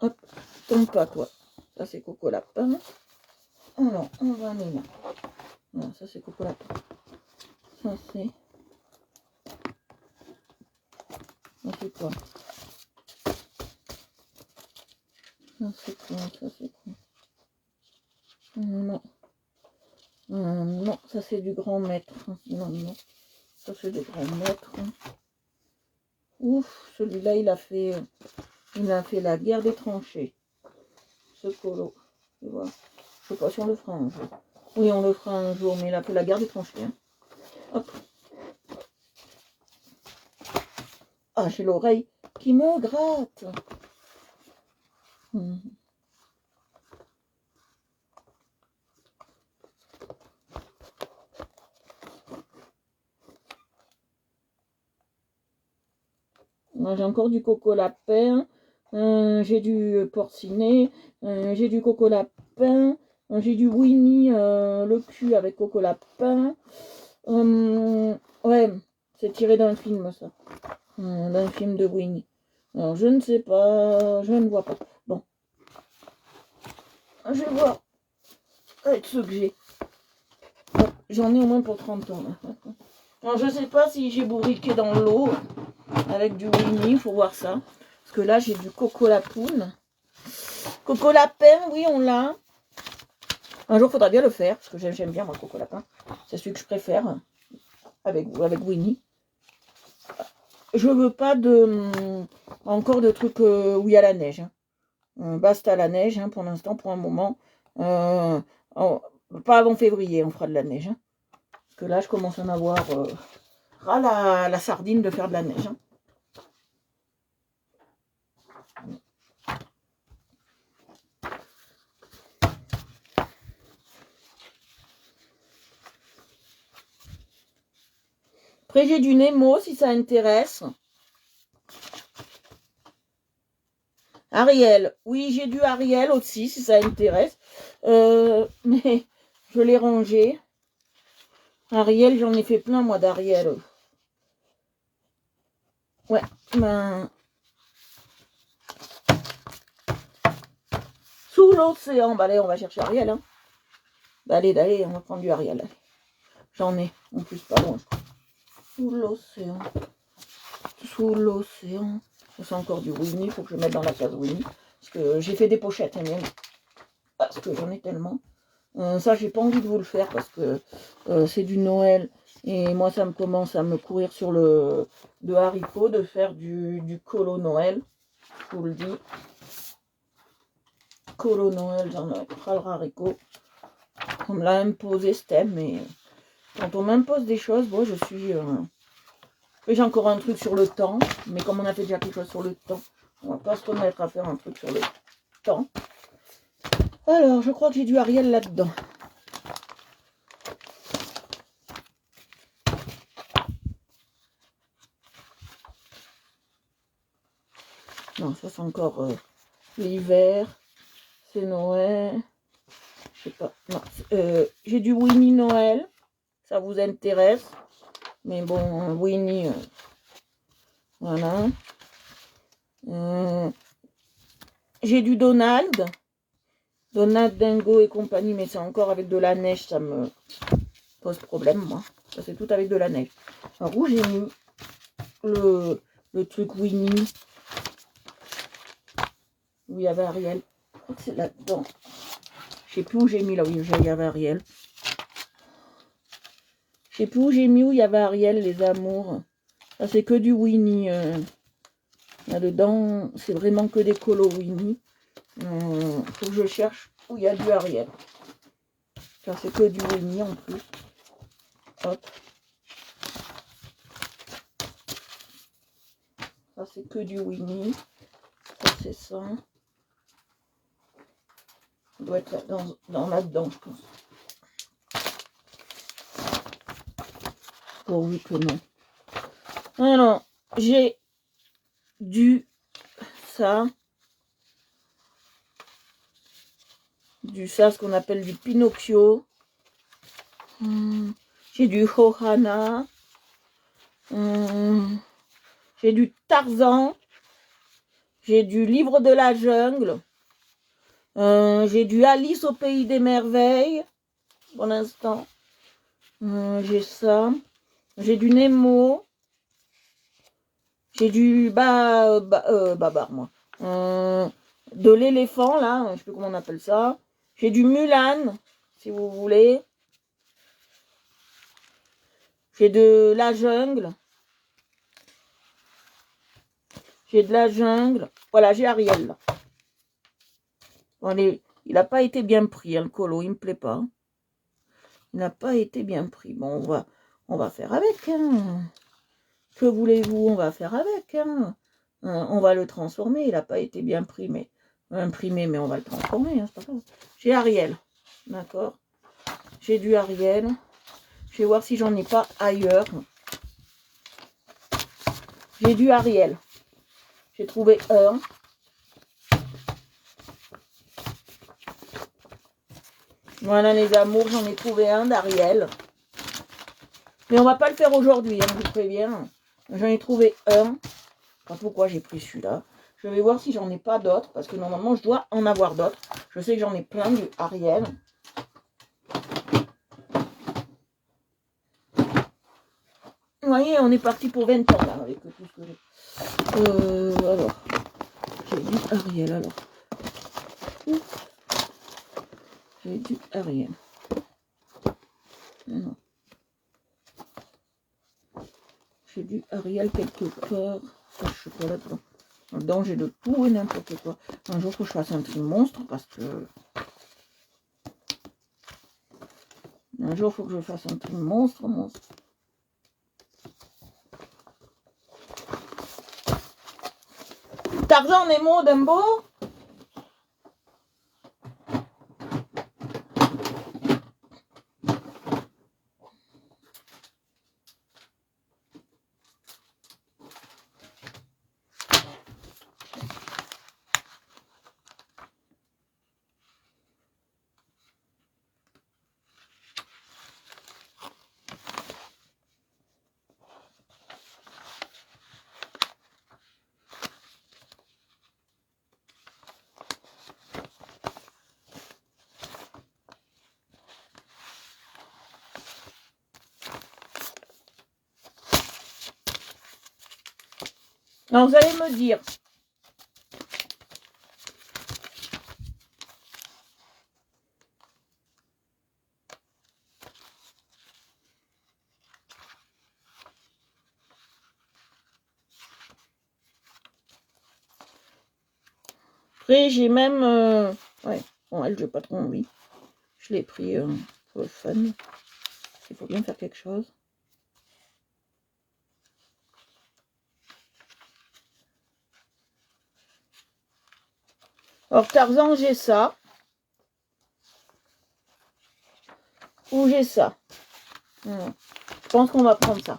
Hop, tombe pas, toi. Ça, c'est Coco-La pomme. Alors, on va aller là. Voilà, ça, c'est Coco-La pomme. Ça, c'est... Ça, c'est quoi? Ça, c'est quoi? Ça, c'est quoi? Non. Non, ça, c'est du grand maître. Non. Ça, c'est du grand maître. Ouf, celui-là, il a fait la guerre des tranchées. Ce colo. Tu vois. Je sais pas si on le fera un jour. Oui, on le fera un jour, mais il a fait la guerre des tranchées. Hein. Hop. Ah, j'ai l'oreille qui me gratte. J'ai encore du coco lapin, j'ai du porcinet, j'ai du coco lapin, j'ai du Winnie, le cul avec coco lapin. Ouais, c'est tiré d'un film ça, d'un film de Winnie. Alors je ne sais pas, je ne vois pas. Bon, je vais voir avec ceux que j'ai. J'en ai au moins pour 30 ans là. Alors je sais pas si j'ai bourriqué dans l'eau avec du Winnie, il faut voir ça. Parce que là j'ai du coco lapoune. Coco lapin, oui on l'a. Un jour il faudra bien le faire, parce que j'aime bien moi coco lapin. C'est celui que je préfère avec Winnie. Je veux pas encore de trucs où il y a la neige. Basta la neige hein, pour l'instant, pour un moment. Pas avant février on fera de la neige. Hein. Parce que là je commence à en avoir ras la sardine de faire de la neige. Hein. Après j'ai du Nemo si ça intéresse. Ariel, oui j'ai du Ariel aussi si ça intéresse. Mais je l'ai rangé. Ariel, j'en ai fait plein moi d'Ariel. Ouais, ben... Sous l'océan, bah allez on va chercher Ariel. Hein. Bah allez, on va prendre du Ariel. J'en ai, en plus pas loin. Sous l'océan. Sous l'océan. C'est encore du Winnie, il faut que je mette dans la case Winnie. Parce que j'ai fait des pochettes, hein, même. Parce que j'en ai tellement. Ça, j'ai pas envie de vous le faire parce que c'est du Noël. Et moi, ça me commence à me courir sur le de haricot, de faire du colo Noël. Je vous le dis. Colo Noël, j'en ai pas le haricot. On me l'a imposé ce thème, mais quand on m'impose des choses, bon, je suis... J'ai encore un truc sur le temps, mais comme on a fait déjà quelque chose sur le temps, on va pas se remettre à faire un truc sur le temps. Alors, je crois que j'ai du Ariel là-dedans. Non, ça c'est encore l'hiver, c'est Noël, je sais pas. Non, j'ai du Winnie Noël, ça vous intéresse. Mais bon, Winnie, voilà. J'ai du Donald Dingo et compagnie, mais c'est encore avec de la neige, ça me pose problème, moi. Ça, c'est tout avec de la neige. Alors, où j'ai mis le truc Winnie, où il y avait Ariel. Je crois que c'est là-dedans. Je sais plus où j'ai mis là où il y avait Ariel. Je sais plus où j'ai mis où il y avait Ariel, les amours. Ça, c'est que du Winnie. Là-dedans, c'est vraiment que des colos Winnie. Faut que je cherche où il y a du Ariel. Ça, c'est que du Winnie en plus. Hop. Ça, c'est que du Winnie. Ça, c'est ça. Ça doit être là-dedans, je pense. Pourvu que non. Alors, j'ai du ça. Ce qu'on appelle du Pinocchio. J'ai du Ohana. J'ai du Tarzan. J'ai du Livre de la jungle. J'ai du Alice au pays des merveilles. Pour l'instant. J'ai ça. J'ai du Nemo. J'ai du Babar, moi. De l'éléphant, là. Je sais plus comment on appelle ça. J'ai du Mulan, si vous voulez. J'ai de la jungle. J'ai de la jungle. Voilà, j'ai Ariel, là. Bon, il n'a pas été bien pris, hein, le colo. Il me plaît pas. Il n'a pas été bien pris. Bon, on va faire avec, hein. Que voulez-vous? On va faire avec, hein. On va le transformer. Il n'a pas été bien pris, mais imprimé, mais on va le transformer, hein, c'est pas grave. J'ai Ariel, d'accord. J'ai du Ariel. Je vais voir si j'en ai pas ailleurs. J'ai du Ariel. J'ai trouvé un. Voilà les amours, j'en ai trouvé un d'Ariel. Mais on va pas le faire aujourd'hui, hein, je vous préviens. J'en ai trouvé un. Pas pourquoi j'ai pris celui-là. Je vais voir si j'en ai pas d'autres, parce que normalement je dois en avoir d'autres. Je sais que j'en ai plein du Ariel. Vous voyez, on est parti pour 20 ans là, avec tout ce que j'ai. Alors, j'ai du Ariel alors. J'ai du Ariel. Non. J'ai du Ariel quelque part. Ça, je sais pas là-dedans. Dedans, j'ai de tout et n'importe quoi. Un jour, il faut que je fasse un tri monstre parce que. Un jour, il faut que je fasse un tri monstre. Tarzan, Nemo, Dumbo. Alors, vous allez me dire. Après, j'ai même... ouais, bon, elle, j'ai pas trop envie. Je l'ai pris pour le fun. Il faut bien faire quelque chose. Alors, Tarzan, j'ai ça. Ou j'ai ça. Je pense qu'on va prendre ça.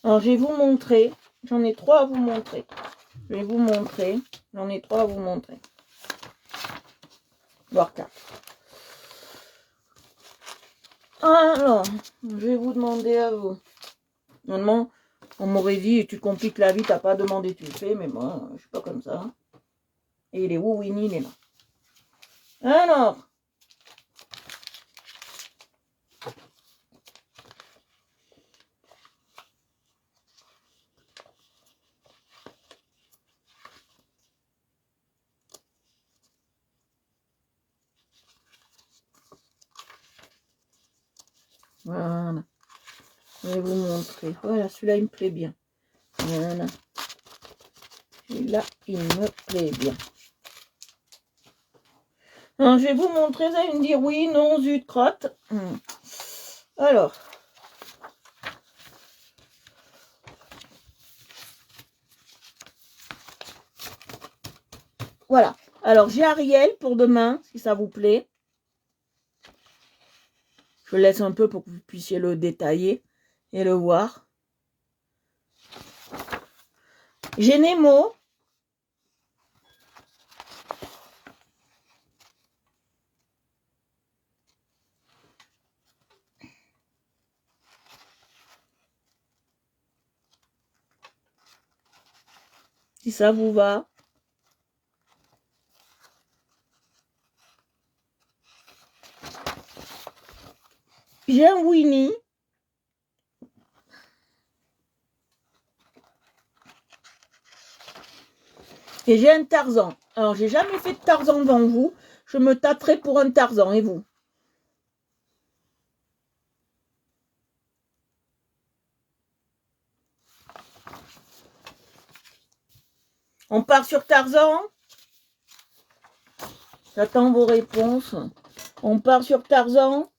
Alors, je vais vous montrer. J'en ai 3 à vous montrer. Je vais vous montrer. J'en ai 3 à vous montrer. Voire 4. Alors, je vais vous demander à vous. Normalement, on m'aurait dit, tu compliques la vie, t'as pas demandé, tu le fais. Mais moi, je suis pas comme ça. Et il est où, Winnie, il est là. Alors. Voilà. Je vais vous montrer. Voilà, celui-là, il me plaît bien. Voilà. Celui-là, il me plaît bien. Alors, je vais vous montrer. Vous allez me dire oui, non, zut, crotte. Alors. Voilà. Alors, j'ai Ariel pour demain, si ça vous plaît. Je laisse un peu pour que vous puissiez le détailler et le voir. J'ai Nemo. Si ça vous va. J'ai un Winnie. Et j'ai un Tarzan. Alors, j'ai jamais fait de Tarzan devant vous. Je me tâterai pour un Tarzan. Et vous? On part sur Tarzan? J'attends vos réponses. On part sur Tarzan?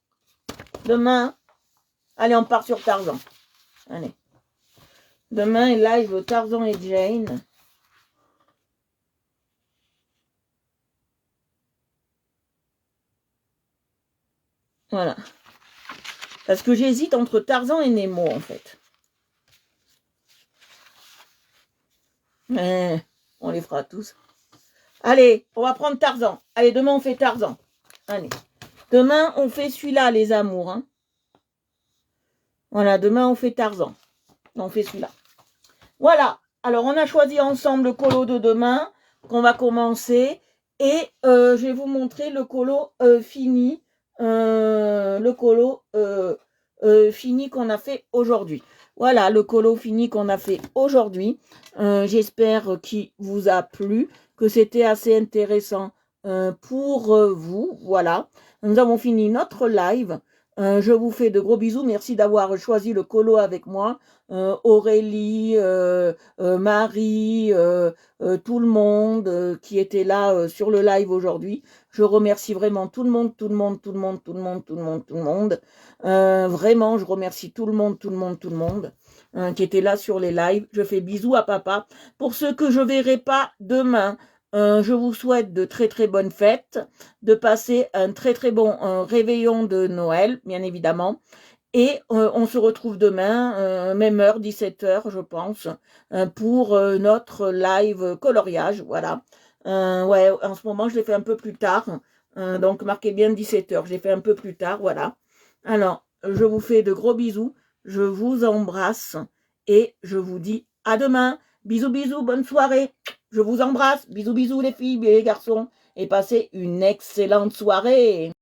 Demain? Allez, on part sur Tarzan. Allez. Demain est live Tarzan et Jane. Voilà. Parce que j'hésite entre Tarzan et Nemo, en fait. On les fera tous. Allez, on va prendre Tarzan. Allez, demain, on fait Tarzan. Allez. Demain, on fait celui-là, les amours. Hein. Voilà, demain, on fait Tarzan. On fait celui-là. Voilà. Alors, on a choisi ensemble le colo de demain, qu'on va commencer. Et je vais vous montrer le colo fini. Le colo fini qu'on a fait aujourd'hui. Voilà, le colo fini qu'on a fait aujourd'hui. J'espère qu'il vous a plu, que c'était assez intéressant pour vous. Voilà, nous avons fini notre live. Je vous fais de gros bisous. Merci d'avoir choisi le colo avec moi. Aurélie, Marie, tout le monde qui était là sur le live aujourd'hui. Je remercie vraiment tout le monde. Vraiment, je remercie tout le monde qui était là sur les lives. Je fais bisous à papa. Pour ceux que je verrai pas demain, je vous souhaite de très très bonnes fêtes, de passer un très très bon réveillon de Noël, bien évidemment. Et on se retrouve demain, même heure, 17h, je pense, pour notre live coloriage. Voilà. Ouais, en ce moment, je l'ai fait un peu plus tard. Donc, marquez bien 17h. Je l'ai fait un peu plus tard. Voilà. Alors, je vous fais de gros bisous. Je vous embrasse. Et je vous dis à demain. Bisous, bisous. Bonne soirée. Je vous embrasse. Bisous, bisous, les filles et les garçons. Et passez une excellente soirée.